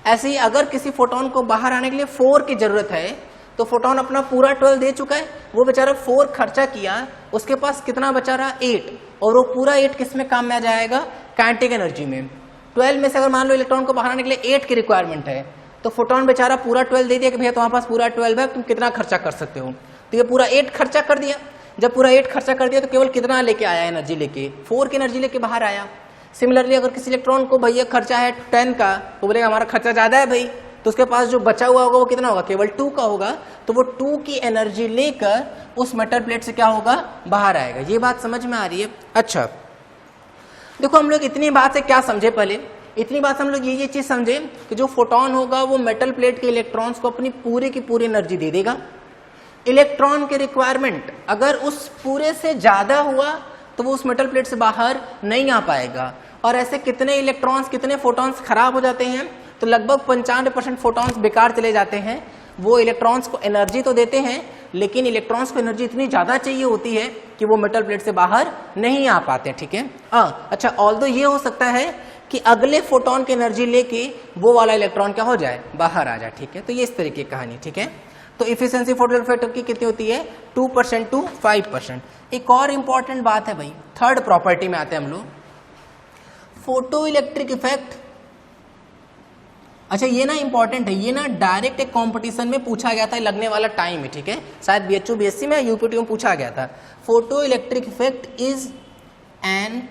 ऐसे ही अगर किसी फोटॉन को बाहर आने के लिए 4 की जरूरत है तो फोटॉन अपना पूरा 12 दे चुका है, वो बेचारा 4 खर्चा किया, उसके पास कितना बचा रहा, 8, और वो पूरा 8 किस में काम में आ जाएगा, काइनेटिक एनर्जी में। 12 में से अगर मान लो इलेक्ट्रॉन को बाहर आने के लिए 8 की रिक्वायरमेंट है तो फोटॉन बेचारा पूरा 12 दे दिया कि भैया तुम्हारे पास पूरा 12 है, तुम कितना खर्चा कर सकते हो। तो ये पूरा 8 खर्चा कर दिया। जब पूरा 8 खर्चा कर दिया तो केवल कितना लेके आया, एनर्जी लेके 4 की एनर्जी लेके बाहर आया। सिमिलरली अगर किसी इलेक्ट्रॉन को भैया खर्चा है 10 का, तो बोलेगा हमारा खर्चा ज्यादा है भाई, तो उसके पास जो बचा हुआ होगा वो कितना होगा, केवल 2 का होगा। तो वो 2 की एनर्जी लेकर उस मेटल प्लेट से क्या होगा, बाहर आएगा। ये बात समझ में आ रही है? अच्छा देखो, हम लोग इतनी बात से क्या समझे, पहले इतनी बात हम लोग ये चीज समझे कि जो फोटॉन होगा वो मेटल प्लेट के इलेक्ट्रॉन्स को अपनी पूरी की पूरी एनर्जी दे देगा। इलेक्ट्रॉन की रिक्वायरमेंट अगर उस पूरे से ज्यादा हुआ तो वो उस मेटल प्लेट से बाहर नहीं आ पाएगा। और ऐसे कितने इलेक्ट्रॉन्स, कितने फोटॉन्स खराब हो जाते हैं, तो लगभग 95% फोटॉन्स बेकार चले जाते हैं। वो इलेक्ट्रॉन्स को एनर्जी तो देते हैं, लेकिन इलेक्ट्रॉन्स को एनर्जी इतनी ज्यादा चाहिए होती है कि वो मेटल प्लेट से बाहर नहीं आ पाते, ठीक है। अच्छा, ऑल्दो ये हो सकता है कि अगले फोटॉन की एनर्जी लेके वो वाला इलेक्ट्रॉन क्या हो जाए, बाहर आ जाए, ठीक है। तो ये इस तरीके की कहानी, ठीक है। तो इफिशियंसी फोटो इफेक्ट की कितनी होती है, 2% to 5%। एक और इंपॉर्टेंट बात है भाई, थर्ड प्रॉपर्टी में आते हैं हम लोग, फोटो इलेक्ट्रिक इफेक्ट। अच्छा ये ना इंपॉर्टेंट है, ये ना डायरेक्ट एक कंपटीशन में पूछा गया था, लगने वाला टाइम है, ठीक है। शायद BHU BSc में, UPT में पूछा गया था। Photo electric effect is an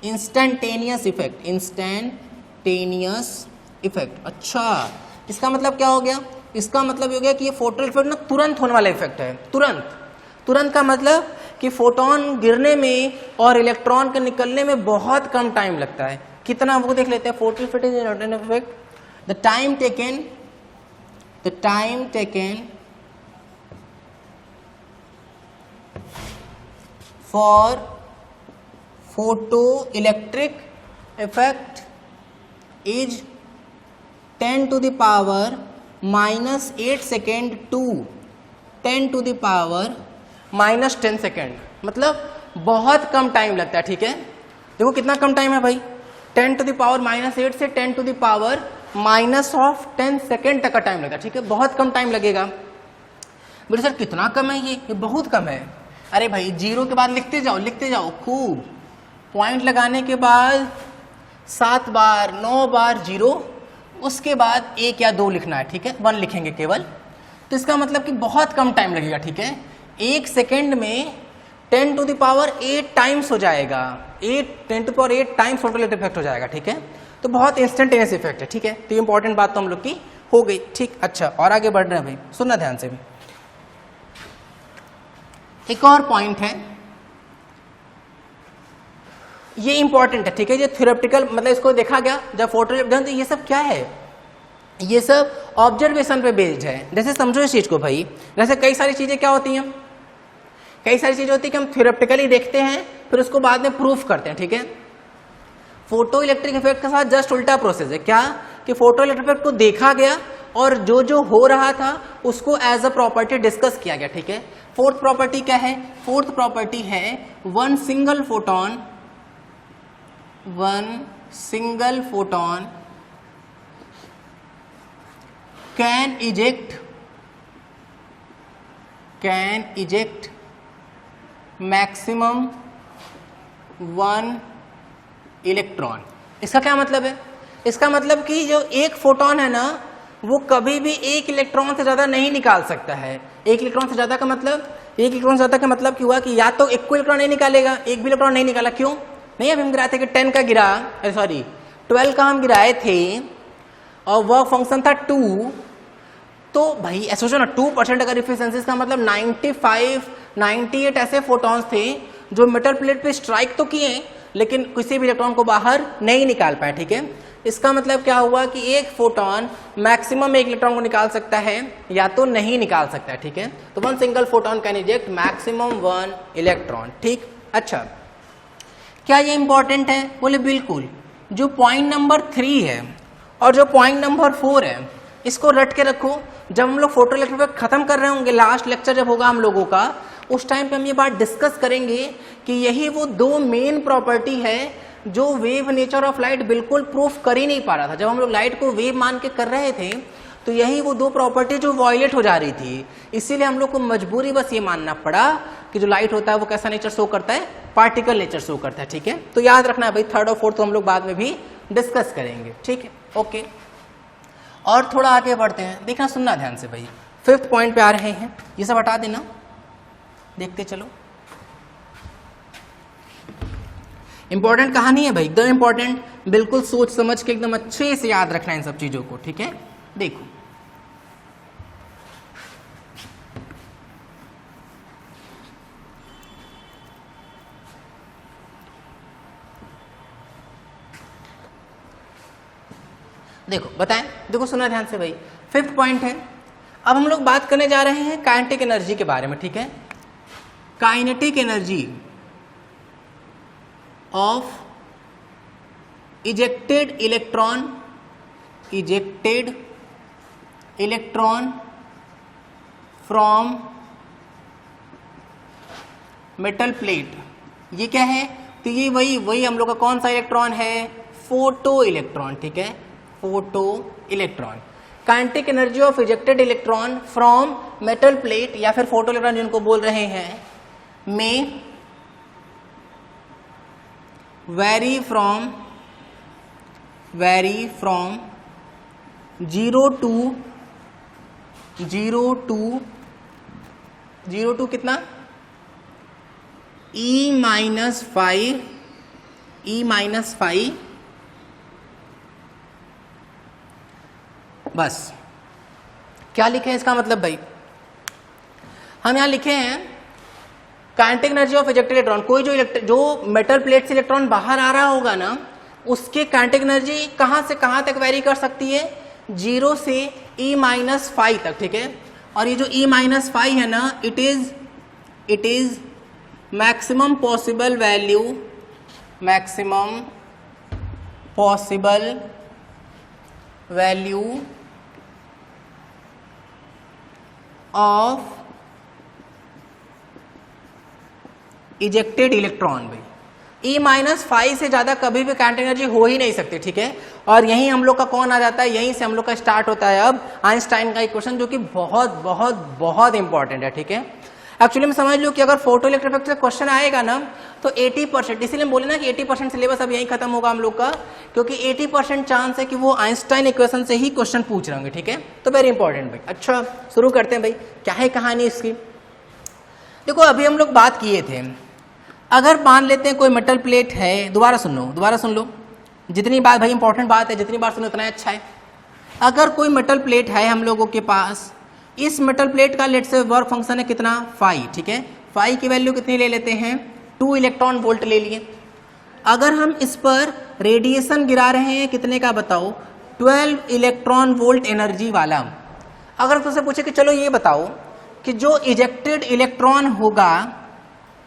instantaneous effect, instantaneous effect. अच्छा, इसका मतलब क्या हो गया, इसका मतलब हो गया कि ये फोटो इफेक्ट ना तुरंत होने वाला इफेक्ट है। तुरंत का मतलब कि फोटोन गिरने में और इलेक्ट्रॉन के निकलने में बहुत कम टाइम लगता है। कितना, वो देख लेते हैं। Photo effect is an effect, the time taken for photoelectric effect is 10 to the power minus 8 second to 10 to the power minus 10 second। मतलब बहुत कम टाइम लगता है, ठीक है। देखो कितना कम टाइम है भाई, 10 to the power -8 से 10 to the power -10 सेकेंड तक का टाइम लगेगा, ठीक है, बहुत कम टाइम लगेगा। बोले सर कितना कम है ये बहुत कम है। अरे भाई 0 के बाद लिखते जाओ खूब, पॉइंट लगाने के बाद 7 बार 9 बार 0, उसके बाद 1 या 2 लिखना है, ठीक है, 1 लिखेंगे केवल। तो इसका मतलब कि बहुत कम टाइम लगेगा, ठीक है, 1 सेकेंड में 10 to the power 8 टाइम्स हो जाएगा, 10 to the power 8 times photoelectric effect हो जाएगा, ठीक है, तो बहुत इंस्टेंटेनियस इफेक्ट है, ठीक है। तो इंपॉर्टेंट बात तो हम लोग की हो गई, ठीक। अच्छा, और आगे बढ़ रहे हैं भाई, सुनना ध्यान से भी। एक और पॉइंट है, ये इंपॉर्टेंट है, ठीक है, ये थ्योरेटिकल मतलब इसको देखा गया जब फोटो, ये सब क्या है, ये सब ऑब्जर्वेशन पे बेस्ड है। जैसे समझो इस चीज को भाई, जैसे कई सारी चीजें क्या होती हैं, कई सारी चीजें होती है कि हम थ्योरेटिकली देखते हैं फिर उसको बाद में प्रूफ करते हैं, ठीक है। फोटो इलेक्ट्रिक इफेक्ट के साथ जस्ट उल्टा प्रोसेस है, क्या कि फोटो इलेक्ट्रिक इफेक्ट को देखा गया और जो जो हो रहा था उसको एज अ प्रॉपर्टी डिस्कस किया गया, ठीक है। फोर्थ प्रॉपर्टी क्या है, फोर्थ प्रॉपर्टी है one single photon can eject maximum 1 electron. इसका क्या मतलब है, इसका मतलब कि जो एक फोटोन है ना वो कभी भी 1 इलेक्ट्रॉन से ज्यादा नहीं निकाल सकता है। 1 इलेक्ट्रॉन से ज्यादा का मतलब, 1 इलेक्ट्रॉन से ज्यादा का मतलब क्या हुआ कि या तो एक को इलेक्ट्रॉन नहीं निकालेगा, एक भी इलेक्ट्रॉन नहीं निकाला, क्यों नहीं, अभी हम गिराए थे कि 10 का गिरा, सॉरी 12 का हम गिराए थे और वह फंक्शन था 2, तो भाई सोचो ना 2% अगर इफिशिएंसी का मतलब 95 98 ऐसे फोटॉन्स थे जो मेटल प्लेट पे स्ट्राइक तो किए लेकिन किसी भी इलेक्ट्रॉन को बाहर नहीं निकाल पाए, ठीक है। इसका मतलब क्या हुआ कि एक फोटॉन मैक्सिमम 1 इलेक्ट्रॉन को निकाल सकता है या तो नहीं निकाल सकता है, ठीक है। तो one single photon can eject maximum 1 electron, ठीक। अच्छा, क्या ये इंपॉर्टेंट है, बोले बिल्कुल। जो पॉइंट नंबर 3 है और जो पॉइंट नंबर 4 है इसको रट के रखो। जब हम लोग फोटो इलेक्ट्रिक खत्म कर रहे होंगे, लास्ट लेक्चर जब होगा हम लोगों का, उस टाइम पे हम ये बात डिस्कस करेंगे कि यही वो 2 मेन प्रॉपर्टी है जो वेव नेचर ऑफ लाइट बिल्कुल प्रूफ कर ही नहीं पा रहा था। जब हम लोग लाइट को वेव मान के कर रहे थे तो यही वो 2 प्रॉपर्टी जो वॉयलेट हो जा रही थी, इसीलिए हम लोग को मजबूरी बस ये मानना पड़ा कि जो लाइट होता है वो कैसा नेचर शो करता है, पार्टिकल नेचर शो करता है, ठीक है। तो याद रखना है भाई, 3rd और 4th तो हम लोग बाद में भी डिस्कस करेंगे, ठीक है, ओके। और थोड़ा आगे बढ़ते हैं, देखना सुनना ध्यान से भाई, 5th पॉइंट पे आ रहे हैं, ये सब हटा देना, देखते चलो। इंपॉर्टेंट कहानी है भाई, एकदम इंपॉर्टेंट, बिल्कुल सोच समझ के एकदम अच्छे से याद रखना इन सब चीजों को, ठीक है। देखो देखो बताएं, देखो सुना ध्यान से भाई, 5th पॉइंट है। अब हम लोग बात करने जा रहे हैं काइनेटिक एनर्जी के बारे में, ठीक है। Kinetic energy of ejected electron from metal plate. ये क्या है, तो ये वही हम लोग का कौन सा इलेक्ट्रॉन है, फोटो इलेक्ट्रॉन, ठीक है, photo electron. Kinetic energy of ejected electron from metal plate या फिर फोटो इलेक्ट्रॉन जिनको बोल रहे हैं, में वैरी फ्रॉम 0 to कितना, E-5 बस। क्या लिखे हैं इसका मतलब भाई, हम यहां लिखे हैं kinetic energy of ejected electron, कोई जो मेटल प्लेट से इलेक्ट्रॉन बाहर आ रहा होगा ना उसके काइनेटिक एनर्जी कहां से कहां तक वेरी कर सकती है, 0 से E-5 तक, ठीक है। और ये जो E-5 है ना, it is maximum possible value of ejected electron भाई। E-5 से ज़्यादा कभी भी काइनेटिक एनर्जी हो ही नहीं सकती, ठीक है। और यहीं हम लोग का कौन आ जाता है, यहीं से हम लोग का स्टार्ट होता है अब आइंस्टाइन का इक्वेशन, जो कि बहुत बहुत बहुत इंपॉर्टेंट है, ठीक है। एक्चुअली में समझ लो कि अगर फोटो इलेक्ट्रिक इफेक्ट से क्वेश्चन आएगा ना तो 80%, इसीलिए बोले ना कि 80% सिलेबस अब यहीं खत्म होगा हम लोग का, क्योंकि 80% चांस है कि वो आइंस्टाइन इक्वेशन से ही क्वेश्चन पूछ रहे होंगे, ठीक है। तो वेरी इंपॉर्टेंट भाई। अच्छा शुरू करते हैं भाई, क्या है कहानी इसकी। देखो अभी हम लोग बात किए थे, अगर मान लेते हैं कोई मेटल प्लेट है, दोबारा सुन लो, जितनी बात भाई इंपॉर्टेंट बात है, जितनी बार सुनो उतना अच्छा है। अगर कोई मेटल प्लेट है हम लोगों के पास, इस मेटल प्लेट का लेट से वर्क फंक्शन है कितना, फाई, ठीक है। फाई की वैल्यू कितनी ले लेते हैं, 2 इलेक्ट्रॉन वोल्ट ले लिए। अगर हम इस पर रेडिएशन गिरा रहे हैं कितने का बताओ, 12 इलेक्ट्रॉन वोल्ट एनर्जी वाला। अगर तुमसे पूछे कि चलो ये बताओ कि जो इजेक्टेड इलेक्ट्रॉन होगा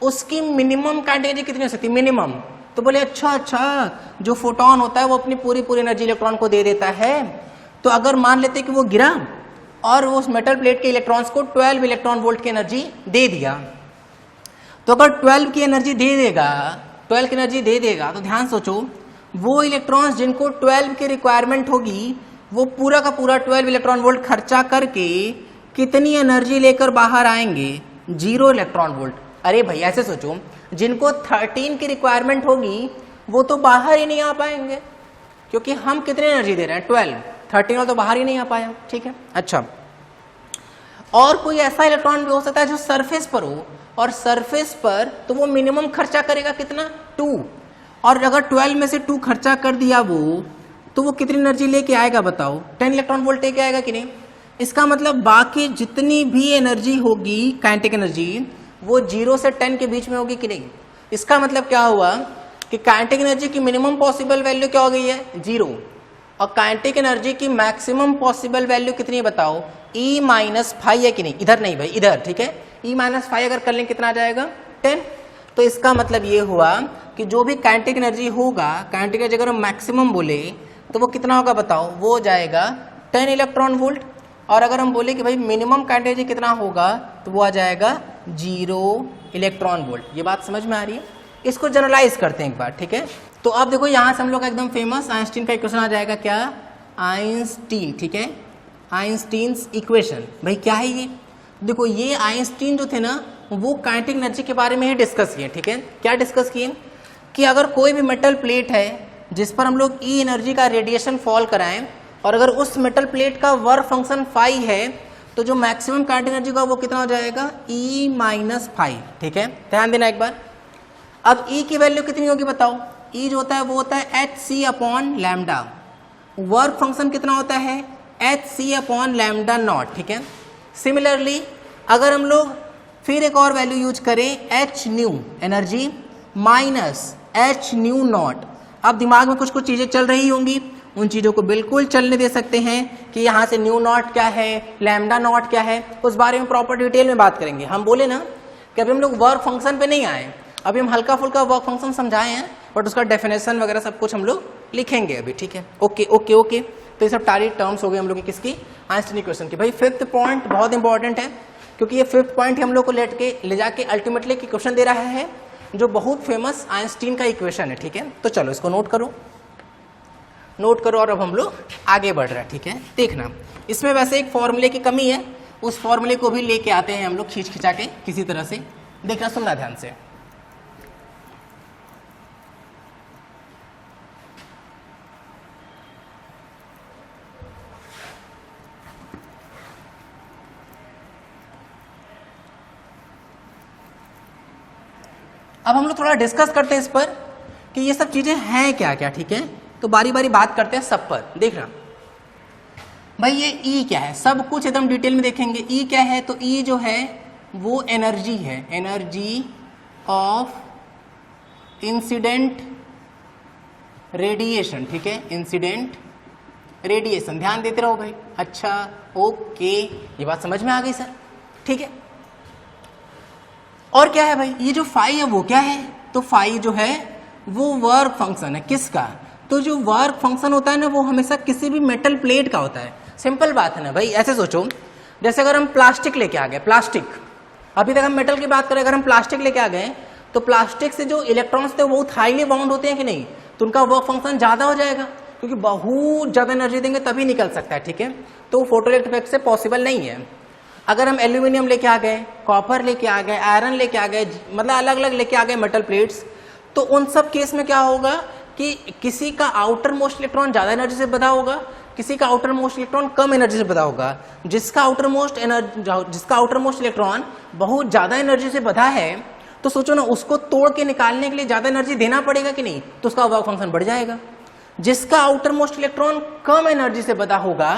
उसकी मिनिमम काइनेटिक एनर्जी कितनी हो सकती है, मिनिमम, तो बोले अच्छा जो फोटोन होता है वो अपनी पूरी एनर्जी इलेक्ट्रॉन को दे देता है। तो अगर मान लेते कि वो गिरा और उस मेटल प्लेट के इलेक्ट्रॉन्स को 12 इलेक्ट्रॉन वोल्ट की एनर्जी दे दिया, तो अगर 12 की एनर्जी दे देगा तो ध्यान सोचो, वो इलेक्ट्रॉन्स जिनको 12 की रिक्वायरमेंट होगी वो पूरा का पूरा 12 इलेक्ट्रॉन वोल्ट खर्चा करके कितनी एनर्जी लेकर बाहर आएंगे, 0 इलेक्ट्रॉन वोल्ट। अरे भाई ऐसे सोचो, जिनको 13 की रिक्वायरमेंट होगी वो तो बाहर ही नहीं आ पाएंगे, क्योंकि हम कितनी एनर्जी दे रहे हैं, 12, 13 वाला तो बाहर ही नहीं आ पाया, ठीक है। अच्छा, और कोई ऐसा इलेक्ट्रॉन भी हो सकता है जो सरफेस पर हो, और सरफेस पर तो वो मिनिमम खर्चा करेगा कितना, 2, और अगर 12 में से 2 खर्चा कर दिया वो कितनी एनर्जी लेके आएगा बताओ, 10 इलेक्ट्रॉन वोल्ट लेके आएगा कि नहीं। इसका मतलब बाकी जितनी भी एनर्जी होगी काइनेटिक एनर्जी वो 0 से 10 के बीच में होगी कि नहीं। इसका मतलब क्या हुआ कि काइनेटिक एनर्जी की मिनिमम पॉसिबल वैल्यू क्या हो गई है, 0, और काइनेटिक एनर्जी की मैक्सिमम पॉसिबल वैल्यू कितनी है बताओ, E-5 है कि नहीं, इधर नहीं भाई इधर, ठीक है। E-5 अगर कर लें कितना आ जाएगा, 10। तो इसका मतलब ये हुआ कि जो भी काइनेटिक एनर्जी होगा, काइनेटिक एनर्जी अगर हम मैक्सिमम बोले तो वो कितना होगा बताओ, वो हो जाएगा 10 इलेक्ट्रॉन वोल्ट। और अगर हम बोले कि भाई मिनिमम काइनेटिक एनर्जी कितना होगा तो वो आ जाएगा 0 इलेक्ट्रॉन वोल्ट। ये बात समझ में आ रही है। इसको जनरलाइज करते हैं एक बार, ठीक है। तो अब देखो यहाँ से हम लोग का एकदम फेमस आइंस्टीन का इक्वेशन आ जाएगा, क्या, आइंस्टीन, ठीक है, आइंस्टीन्स इक्वेशन। भाई क्या है ये, देखो ये आइंस्टीन जो थे ना वो काइनेटिक एनर्जी के बारे में ही डिस्कस किए, ठीक है। क्या डिस्कस किए कि अगर कोई भी मेटल प्लेट है जिस पर हम लोग ई एनर्जी का रेडिएशन फॉल कराएं, और अगर उस मेटल प्लेट का वर्क फंक्शन फाई है, तो जो मैक्सिमम काइनेटिक एनर्जी का वो कितना हो जाएगा, E-5, ठीक है। ध्यान देना एक बार। अब E की वैल्यू कितनी होगी बताओ, E जो होता है वो होता है hc/λ। वर्क फंक्शन कितना होता है, hc/λ0, ठीक है। सिमिलरली अगर हम लोग फिर एक और वैल्यू यूज करें hν एनर्जी माइनस hν0, अब दिमाग में कुछ कुछ चीजें चल रही होंगी, उन चीजों को बिल्कुल चलने दे सकते हैं कि यहाँ से ν0 क्या है, λ0 क्या है, उस बारे में प्रॉपर डिटेल में बात करेंगे। हम बोले ना कि अभी हम लोग वर्क फंक्शन पे नहीं आए, अभी हम हल्का फुल्का वर्क फंक्शन समझाए हैं, बट उसका डेफिनेशन वगैरह सब कुछ हम लोग लिखेंगे अभी, ठीक है। ओके ओके ओके, तो ये सब सारी टर्म्स हो गए हम लोग की किसकी, आइंस्टीन इक्वेशन की। भाई 5th पॉइंट बहुत इंपॉर्टेंट है, क्योंकि ये 5th पॉइंट हम लोग को ले जाके अल्टीमेटली क्वेश्चन दे रहा है, जो बहुत फेमस आइंस्टीन का इक्वेशन है, ठीक है। तो चलो इसको नोट करो और अब हम लोग आगे बढ़ रहे हैं, ठीक है। देखना इसमें वैसे एक फॉर्मूले की कमी है, उस फॉर्मूले को भी लेके आते हैं हम लोग खींच खिंचा के किसी तरह से। देखना, सुनना ध्यान से। अब हम लोग थोड़ा डिस्कस करते हैं इस पर कि ये सब चीजें हैं क्या क्या, ठीक है। तो बारी बारी बात करते हैं सब पर। देखना भाई ये E क्या है, सब कुछ एकदम डिटेल में देखेंगे। E क्या है, तो E जो है वो एनर्जी है, एनर्जी ऑफ इंसिडेंट रेडिएशन, ठीक है, इंसिडेंट रेडिएशन। ध्यान देते रहो भाई। अच्छा ओके, ये बात समझ में आ गई सर, ठीक है। और क्या है भाई, ये जो फाई है वो क्या है, तो फाई जो है वो वर्क फंक्शन है किसका, तो जो वर्क फंक्शन होता है ना वो हमेशा किसी भी मेटल प्लेट का होता है। सिंपल बात है ना भाई। ऐसे सोचो, जैसे अगर हम प्लास्टिक लेके आ गए, प्लास्टिक, अभी तक हम मेटल की बात करें, अगर हम प्लास्टिक लेके आ गए तो प्लास्टिक से जो इलेक्ट्रॉन्स थे वो बहुत हाईली बाउंड होते हैं कि नहीं, तो उनका वर्क फंक्शन ज़्यादा हो जाएगा, क्योंकि बहुत ज़्यादा एनर्जी देंगे तभी निकल सकता है, ठीक है। तो फोटोइलेक्ट्रिक इफेक्ट से पॉसिबल नहीं है। अगर हम एल्यूमिनियम लेके आ गए, कॉपर लेके आ गए, आयरन लेके आ गए, मतलब अलग अलग लेके आ गए मेटल प्लेट्स, तो उन सब केस में क्या होगा कि किसी का आउटर मोस्ट इलेक्ट्रॉन ज़्यादा एनर्जी से बधा होगा, किसी का आउटर मोस्ट इलेक्ट्रॉन कम एनर्जी से बधा होगा। जिसका आउटर मोस्ट इलेक्ट्रॉन बहुत ज़्यादा एनर्जी से बधा है, तो सोचो ना, उसको तोड़ के निकालने के लिए ज़्यादा एनर्जी देना पड़ेगा कि नहीं, तो उसका वर्क फंक्शन बढ़ जाएगा। जिसका आउटर मोस्ट इलेक्ट्रॉन कम एनर्जी से बधा होगा,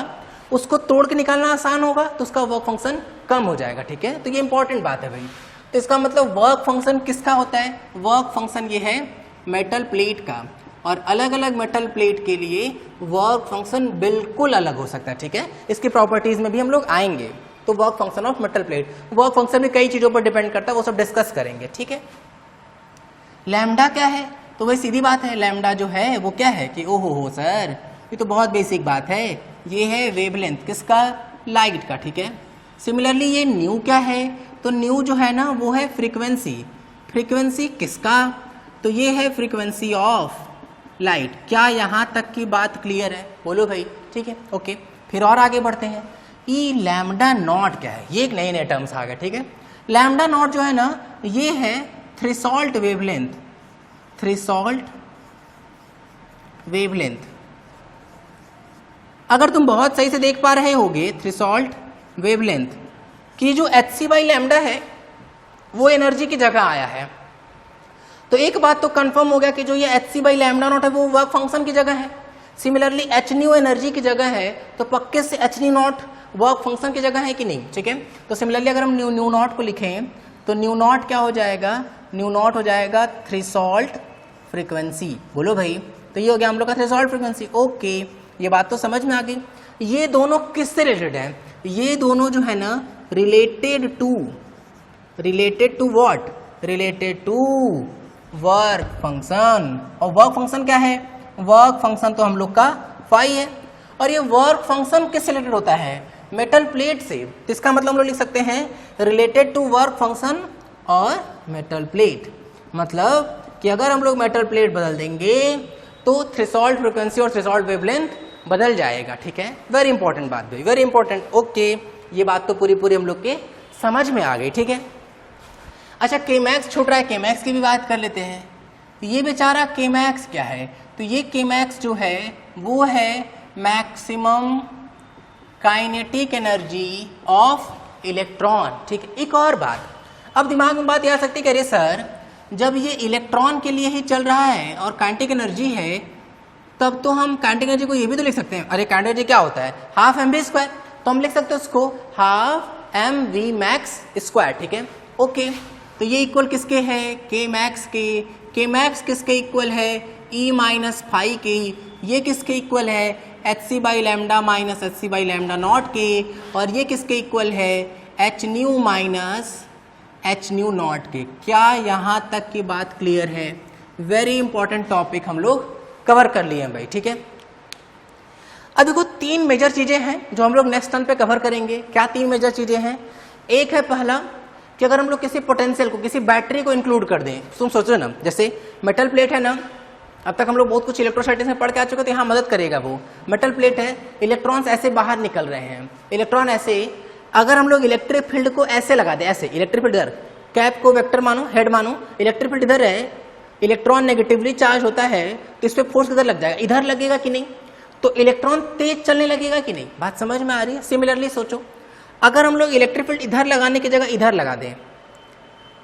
उसको तोड़ के निकालना आसान होगा, तो उसका वर्क फंक्शन कम हो जाएगा, ठीक है। तो ये इंपॉर्टेंट बात है भाई। तो इसका मतलब वर्क फंक्शन किसका होता है, वर्क फंक्शन ये है मेटल प्लेट का, और अलग अलग मेटल प्लेट के लिए वर्क फंक्शन बिल्कुल अलग हो सकता है, ठीक है। इसकी प्रॉपर्टीज में भी हम लोग आएंगे। तो work function of metal plate, work function भी कई चीजों पर डिपेंड करता है, वो सब डिस्कस करेंगे, ठीक है। लैम्डा क्या है, तो वही सीधी बात है, लैम्डा जो है वो क्या है कि ओहो हो सर, ये तो बहुत बेसिक बात है, ये है वेवलेंथ किसका, लाइट का, ठीक है। सिमिलरली ये न्यू क्या है, तो न्यू जो है ना वो है फ्रीक्वेंसी, फ्रीक्वेंसी किसका, तो ये है फ्रीक्वेंसी ऑफ लाइट। क्या यहाँ तक की बात क्लियर है, बोलो भाई, ठीक है, ओके। फिर और आगे बढ़ते हैं। ई लैम्डा नॉट क्या है, ये एक नए नए टर्म्स आ गए, ठीक है। लैम्डा नॉट जो है ना, ये है थ्रेशोल्ड वेवलेंथ, थ्रेशोल्ड वेवलेंथ। अगर तुम बहुत सही से देख पा रहे होगे, थ्रेशोल्ड वेवलेंथ की जो hc बाई लैम्डा है वो एनर्जी की जगह आया है। तो एक बात तो कंफर्म हो गया कि जो ये hc बाई लैम्डा नॉट है वो वर्क फंक्शन की जगह है। सिमिलरली h न्यू एनर्जी की जगह है, तो पक्के से h new not work function की जगह है कि नहीं, ठीक है। तो सिमिलरली अगर हम न्यू नॉट को लिखें, तो न्यू नॉट क्या हो जाएगा, न्यू नॉट हो जाएगा थ्रेशोल्ड फ्रीक्वेंसी, बोलो भाई। तो ये हो गया हम लोग का थ्रेशोल्ड फ्रीक्वेंसी, ओके, ये बात तो समझ में आ गई। ये दोनों किससे रिलेटेड है, ये दोनों जो है ना related to what, related to work function. और वर्क फंक्शन क्या है, वर्क फंक्शन तो हम लोग का फाई है, और ये वर्क फंक्शन किससे रिलेटेड होता है, मेटल प्लेट से। तो इसका मतलब हम लोग लिख सकते हैं रिलेटेड टू वर्क फंक्शन और मेटल प्लेट। मतलब कि अगर हम लोग मेटल प्लेट बदल देंगे तो थ्रेशोल्ड फ्रीक्वेंसी और थ्रेशोल्ड वेवलेंथ बदल जाएगा, ठीक है। वेरी इंपॉर्टेंट बात भाई, वेरी इंपॉर्टेंट, ओके। ये बात तो पूरी हम लोग के समझ में आ गई, ठीक है। अच्छा, केमैक्स छूट रहा है, केमैक्स की भी बात कर लेते हैं। ये बेचारा केमैक्स क्या है, तो ये केमैक्स जो है वो है maximum kinetic energy of electron, ठीक है। एक और बात, अब दिमाग में बात ये आ सकती है कि अरे सर, जब ये इलेक्ट्रॉन के लिए ही चल रहा है और काइनेटिक एनर्जी है, तब तो हम काइनेटिक एनर्जी को ये भी तो लिख सकते हैं, अरे काइनेटिक एनर्जी क्या होता है, हाफ mv स्क्वायर, तो हम लिख सकते हैं उसको हाफ mv मैक्स स्क्वायर, ठीक है, ओके। तो ये इक्वल किसके है, के मैक्स के, के मैक्स किसके इक्वल है, e माइनस फाई के, ये किसके इक्वल है, hc by lambda minus hc by lambda naught के, और ये किसके इक्वल है, h new minus h new not के। क्या यहाँ तक की बात क्लियर है, वेरी इंपॉर्टेंट टॉपिक हम लोग कवर कर लिए हैं भाई, ठीक है। अब देखो, तीन मेजर चीजें हैं जो हम लोग नेक्स्ट टर्न पे कवर करेंगे। क्या तीन मेजर चीजें हैं, एक है पहला कि अगर हम लोग किसी पोटेंशियल को, किसी बैटरी को इंक्लूड कर दें, तुम सोचो ना, जैसे मेटल प्लेट है ना, अब तक हम लोग बहुत कुछ इलेक्ट्रोस्टैटिक्स में पढ़ के आ चुके, तो यहाँ मदद करेगा वो। मेटल प्लेट है, इलेक्ट्रॉन्स ऐसे बाहर निकल रहे हैं, इलेक्ट्रॉन ऐसे, अगर हम लोग इलेक्ट्रिक फील्ड को ऐसे लगा दें, ऐसे इलेक्ट्रिक फील्ड इधर, कैप को वेक्टर मानो, हेड मानो, इलेक्ट्रिक फील्ड इधर है, इलेक्ट्रॉन नेगेटिवली चार्ज होता है, तो इस पर फोर्स किधर लग जाएगा, इधर लगेगा कि नहीं, तो इलेक्ट्रॉन तेज चलने लगेगा कि नहीं, बात समझ में आ रही है। सिमिलरली सोचो, अगर हम लोग इलेक्ट्रिक फील्ड इधर लगाने की जगह इधर लगा दें,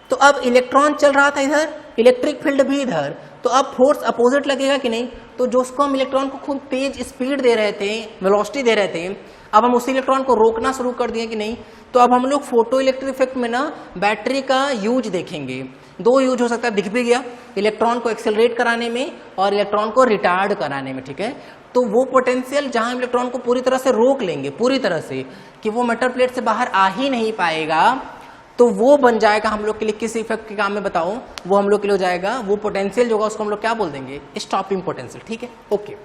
तो अब इलेक्ट्रॉन चल रहा था इधर, इलेक्ट्रिक फील्ड भी इधर, तो अब फोर्स अपोजिट लगेगा कि नहीं, तो जो उसको हम इलेक्ट्रॉन को खूब तेज स्पीड दे रहे थे, वेलोसिटी दे रहे थे, अब हम उसी इलेक्ट्रॉन को रोकना शुरू कर दिए कि नहीं। तो अब हम लोग फोटो इलेक्ट्रिक इफेक्ट में ना बैटरी का यूज देखेंगे। दो यूज हो सकता है, दिख भी गया, इलेक्ट्रॉन को एक्सेलरेट कराने में और इलेक्ट्रॉन को रिटार्ड कराने में, ठीक है। तो वो पोटेंशियल जहां इलेक्ट्रॉन को पूरी तरह से रोक लेंगे, पूरी तरह से कि वो मेटल प्लेट से बाहर आ ही नहीं पाएगा, तो वो बन जाएगा हम लोग के लिए किस इफेक्ट के काम में बताओ, वो हम लोग के लिए हो जाएगा, वो पोटेंशियल जो होगा उसको हम लोग क्या बोल देंगे, स्टॉपिंग पोटेंशियल, ठीक है, ओके।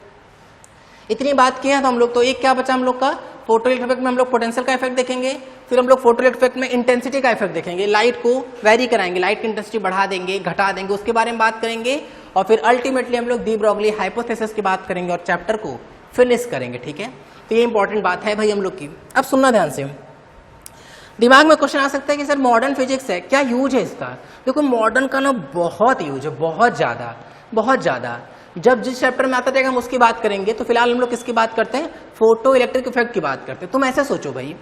इतनी बात की है तो हम लोग तो एक क्या बचा हम लोग का, फोटो इलेक्ट्रिक इफेक्ट में हम लोग पोटेंशियल का इफेक्ट देखेंगे, फिर हम लोग फोटो इलेक्ट्रिक इफेक्ट में इंटेंसिटी का इफेक्ट देखेंगे, लाइट को वेरी कराएंगे, लाइट की इंटेंसिटी बढ़ा देंगे घटा देंगे, उसके बारे में बात करेंगे, और फिर अल्टीमेटली हम लोग डी ब्रॉगली हाइपोथेसिस की बात करेंगे और चैप्टर को फिनिश करेंगे। ठीक है, तो ये इंपॉर्टेंट बात है भाई हम लोग की। अब सुनना ध्यान से, दिमाग में क्वेश्चन आ सकता है कि सर मॉडर्न फिजिक्स है, क्या यूज है इसका? देखो मॉडर्न का ना बहुत यूज है, बहुत ज्यादा। जब जिस चैप्टर में आता जाएगा हम उसकी बात करेंगे, तो फिलहाल हम लोग किसकी बात करते हैं, फोटो इलेक्ट्रिक इफेक्ट की बात करते हैं। तुम ऐसे सोचो भाई,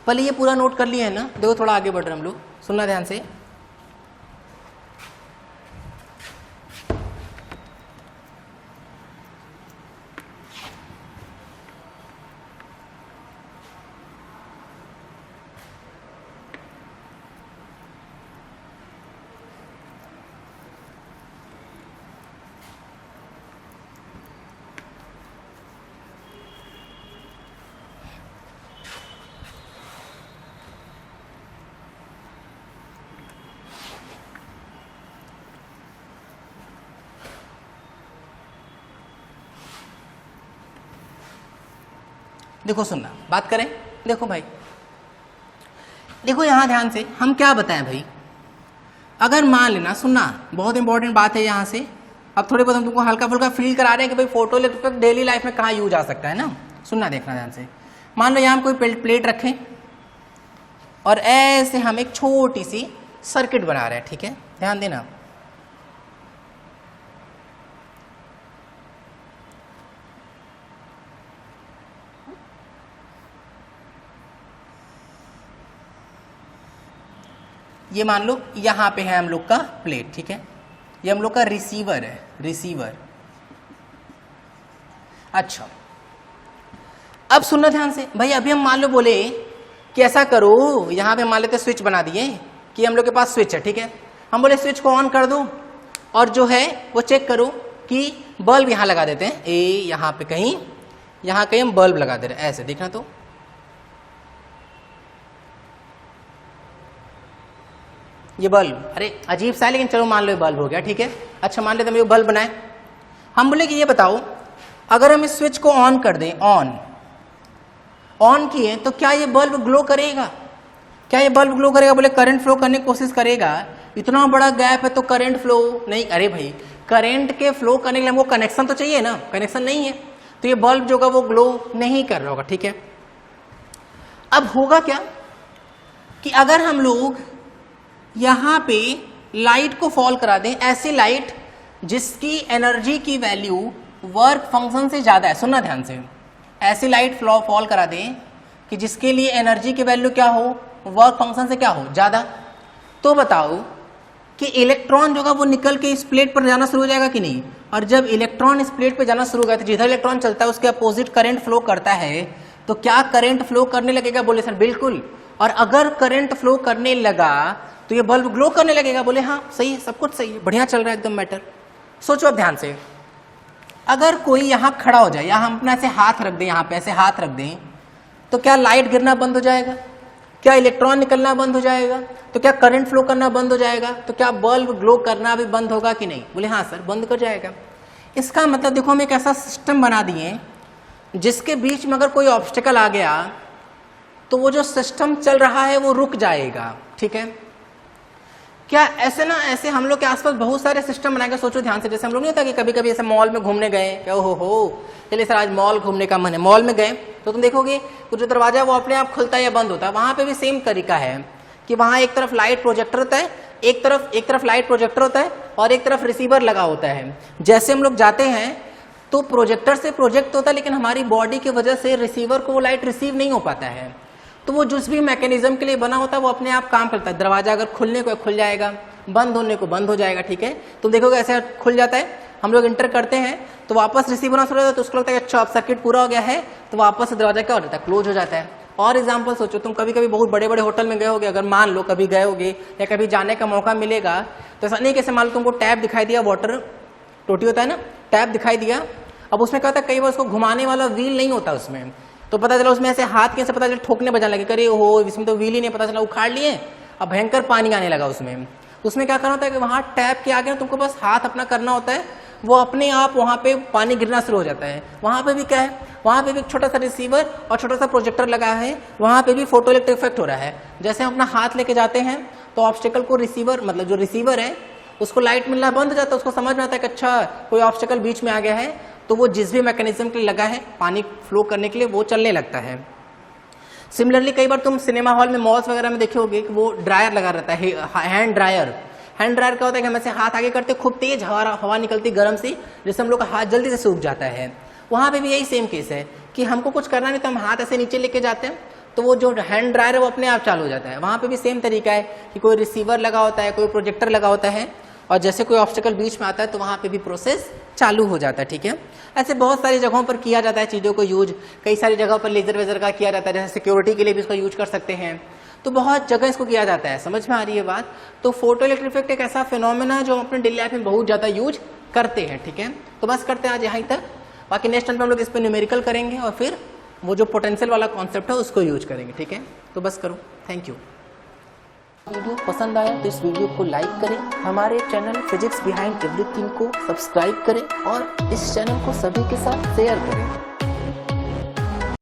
पहले ये पूरा नोट कर लिया है ना, देखो थोड़ा आगे बढ़ रहे हम लोग, सुनना ध्यान से। देखो सुनना, बात करें, देखो भाई, देखो यहां ध्यान से हम क्या बताएं भाई, अगर मान लेना, सुनना बहुत इंपॉर्टेंट बात है यहां से। अब थोड़े बहुत हम तुमको हल्का फुल्का फील करा रहे हैं कि भाई photo electric effect daily life में कहाँ यूज आ सकता है ना। सुनना, देखना ध्यान से। मान लो यहां हम कोई प्लेट रखें और ऐसे हम एक छोटी सी सर्किट बना रहे हैं, ठीक है, ध्यान देना। ये मान लो यहां पे है हम लोग का प्लेट, ठीक है, ये हम लोग का रिसीवर है, रिसीवर। अच्छा, अब सुनना ध्यान से भाई, अभी हम मान लो बोले कि ऐसा करो, यहां पे मान लेते स्विच बना दिए कि हम लोग के पास स्विच है, ठीक है, हम बोले स्विच को ऑन कर दो और जो है वो चेक करो कि बल्ब यहां लगा देते हैं, यहां पे कहीं, यहां कहीं हम बल्ब लगा दे रहे हैं, ऐसे देखना। तो ये बल्ब, अरे अजीब सा है लेकिन चलो मान लो ये बल्ब हो गया, ठीक है। अच्छा मान लेते हम ये बल्ब बनाए, हम बोले कि ये बताओ अगर हम इस स्विच को ऑन कर दें, ऑन किए तो क्या ये बल्ब ग्लो करेगा? क्या ये बल्ब ग्लो करेगा? बोले करंट फ्लो करने की कोशिश करेगा। इतना बड़ा गैप है तो करंट फ्लो नहीं, अरे भाई करंट के फ्लो करने के लिए हमको कनेक्शन तो चाहिए ना, कनेक्शन नहीं है तो ये बल्ब जो होगा वो ग्लो नहीं कर रहा होगा, ठीक है। अब होगा क्या कि अगर हम लोग यहां पे लाइट को फॉल करा दें, ऐसी लाइट जिसकी एनर्जी की वैल्यू वर्क फंक्शन से ज्यादा है, सुनना ध्यान से, ऐसी लाइट फॉल करा दें कि जिसके लिए एनर्जी की वैल्यू क्या हो, वर्क फंक्शन से क्या हो, ज्यादा। तो बताओ कि इलेक्ट्रॉन जो होगा वो निकल के इस प्लेट पर जाना शुरू हो जाएगा कि नहीं? और जब इलेक्ट्रॉन इस प्लेट पर जाना शुरू हो गया तो जिधर इलेक्ट्रॉन चलता है उसके अपोजिट करंट फ्लो करता है, तो क्या करंट फ्लो करने लगेगा? बोले सर बिल्कुल। और अगर करंट फ्लो करने लगा तो ये बल्ब ग्लो करने लगेगा? बोले हाँ सही है, सब कुछ सही है, बढ़िया चल रहा है एकदम मैटर। सोचो अब ध्यान से, अगर कोई यहां खड़ा हो जाए या हम अपना ऐसे हाथ रख दें, यहां पे ऐसे हाथ रख दें, तो क्या लाइट गिरना बंद हो जाएगा? क्या इलेक्ट्रॉन निकलना बंद हो जाएगा? तो क्या करंट फ्लो करना बंद हो जाएगा? तो क्या बल्ब ग्लो करना भी बंद होगा कि नहीं? बोले हाँ सर बंद कर जाएगा। इसका मतलब देखो हम एक ऐसा सिस्टम बना दिए जिसके बीच में अगर कोई ऑब्स्टिकल आ गया तो वो जो सिस्टम चल रहा है वो रुक जाएगा, ठीक है। क्या ऐसे ना, ऐसे हम लोग के आसपास बहुत सारे सिस्टम बनाएंगे। सोचो ध्यान से, जैसे हम लोग नहीं होता कि कभी कभी ऐसे मॉल में घूमने गए, क्या हो चलिए सर आज मॉल घूमने का मन है, मॉल में गए तो तुम देखोगे तो जो दरवाजा वो अपने आप खुलता है या बंद होता है। वहां पे भी सेम तरीका है कि वहां एक तरफ लाइट प्रोजेक्टर होता है, एक तरफ लाइट प्रोजेक्टर होता है और एक तरफ रिसीवर लगा होता है। जैसे हम लोग जाते हैं तो प्रोजेक्टर से प्रोजेक्ट होता है, लेकिन हमारी बॉडी की वजह से रिसीवर को वो लाइट रिसीव नहीं हो पाता है, तो वो जिस भी मैकेनिज्म के लिए बना होता है वो अपने आप काम करता है। दरवाजा अगर खुलने को खुल जाएगा, बंद होने को बंद हो जाएगा, ठीक है। तो देखोगे ऐसे खुल जाता है, हम लोग इंटर करते हैं तो वापस रिसीव होना शुरू होता है, तो उसको लगता है अच्छा अब सर्किट पूरा हो गया है, तो वापस दरवाजा क्या हो जाता है, क्लोज हो जाता है। और एग्जाम्पल सोचो, तुम कभी कभी बहुत बड़े बड़े होटल में गए होगे, अगर मान लो कभी गए होगे या कभी जाने का मौका मिलेगा, तो ऐसा नहीं कैसे मान लो तुमको टैप दिखाई दिया, वाटर टोटी होता है ना, टैप दिखाई दिया, अब उसमें क्या होता है कई बार उसको घुमाने वाला व्हील नहीं होता उसमें, तो पता चला उसमें ऐसे हाथ कैसे पता चला ठोकने बजाने लगे, करे हो इसमें तो व्हील ही नहीं, पता चला उखाड़ लिए, अब भयंकर पानी आने लगा उसमें। उसमें क्या करना होता है कि वहां टैप के आगे तुमको बस हाथ अपना करना होता है वो अपने आप वहाँ पे पानी गिरना शुरू हो जाता है। वहाँ पे भी क्या है, वहाँ पे भी एक छोटा सा रिसीवर और छोटा सा प्रोजेक्टर लगा है, वहाँ पे भी फोटो इलेक्ट्रिक इफेक्ट हो रहा है। जैसे हम अपना हाथ लेके जाते हैं तो ऑब्स्टेकल को रिसीवर, मतलब जो रिसीवर है उसको लाइट मिलना बंद हो जाता है, उसको समझ में आता है कि अच्छा कोई ऑब्स्टेकल बीच में आ गया है, तो वो जिस भी मैकेनिज्म के लिए लगा है पानी फ्लो करने के लिए वो चलने लगता है। सिमिलरली कई बार तुम सिनेमा हॉल में, मॉल्स वगैरह में देखे होगे कि वो ड्रायर लगा रहता है, हैंड ड्रायर। हैंड ड्रायर क्या होता है कि हम ऐसे हाथ आगे करते खूब तेज हवा निकलती गर्म सी, जिससे हम लोग का हाथ जल्दी से सूख जाता है। वहाँ पे भी यही सेम केस है कि हमको कुछ करना नहीं तो हम हाथ ऐसे नीचे लेके जाते हैं तो वो जो हैंड ड्रायर है वो अपने आप चालू हो जाता है। वहाँ पे भी सेम तरीका है कि कोई रिसीवर लगा होता है, कोई प्रोजेक्टर लगा होता है, और जैसे कोई ऑब्स्टेकल बीच में आता है तो वहाँ पे भी प्रोसेस चालू हो जाता है। ठीक है, ऐसे बहुत सारी जगहों पर किया जाता है चीज़ों को यूज। कई सारी जगहों पर लेजर वेजर का किया जाता है, जैसे सिक्योरिटी के लिए भी इसको यूज कर सकते हैं। तो बहुत जगह इसको किया जाता है। समझ में आ रही है बात? तो फोटो इलेक्ट्रिक इफेक्ट एक ऐसा फिनोमेना जो अपने डेली लाइफ में बहुत ज़्यादा यूज करते हैं। ठीक है, तो बस करते हैं आज यहाँ तक। बाकी नेक्स्ट टाइम हम लोग इस पर न्यूमेरिकल करेंगे और फिर वो जो पोटेंशियल वाला कॉन्सेप्ट है उसको यूज करेंगे। ठीक है, तो बस करो। Thank you. वीडियो पसंद आया तो इस वीडियो को लाइक करें, हमारे चैनल फिजिक्स बिहाइंड एवरीथिंग को सब्सक्राइब करें और इस चैनल को सभी के साथ शेयर करें।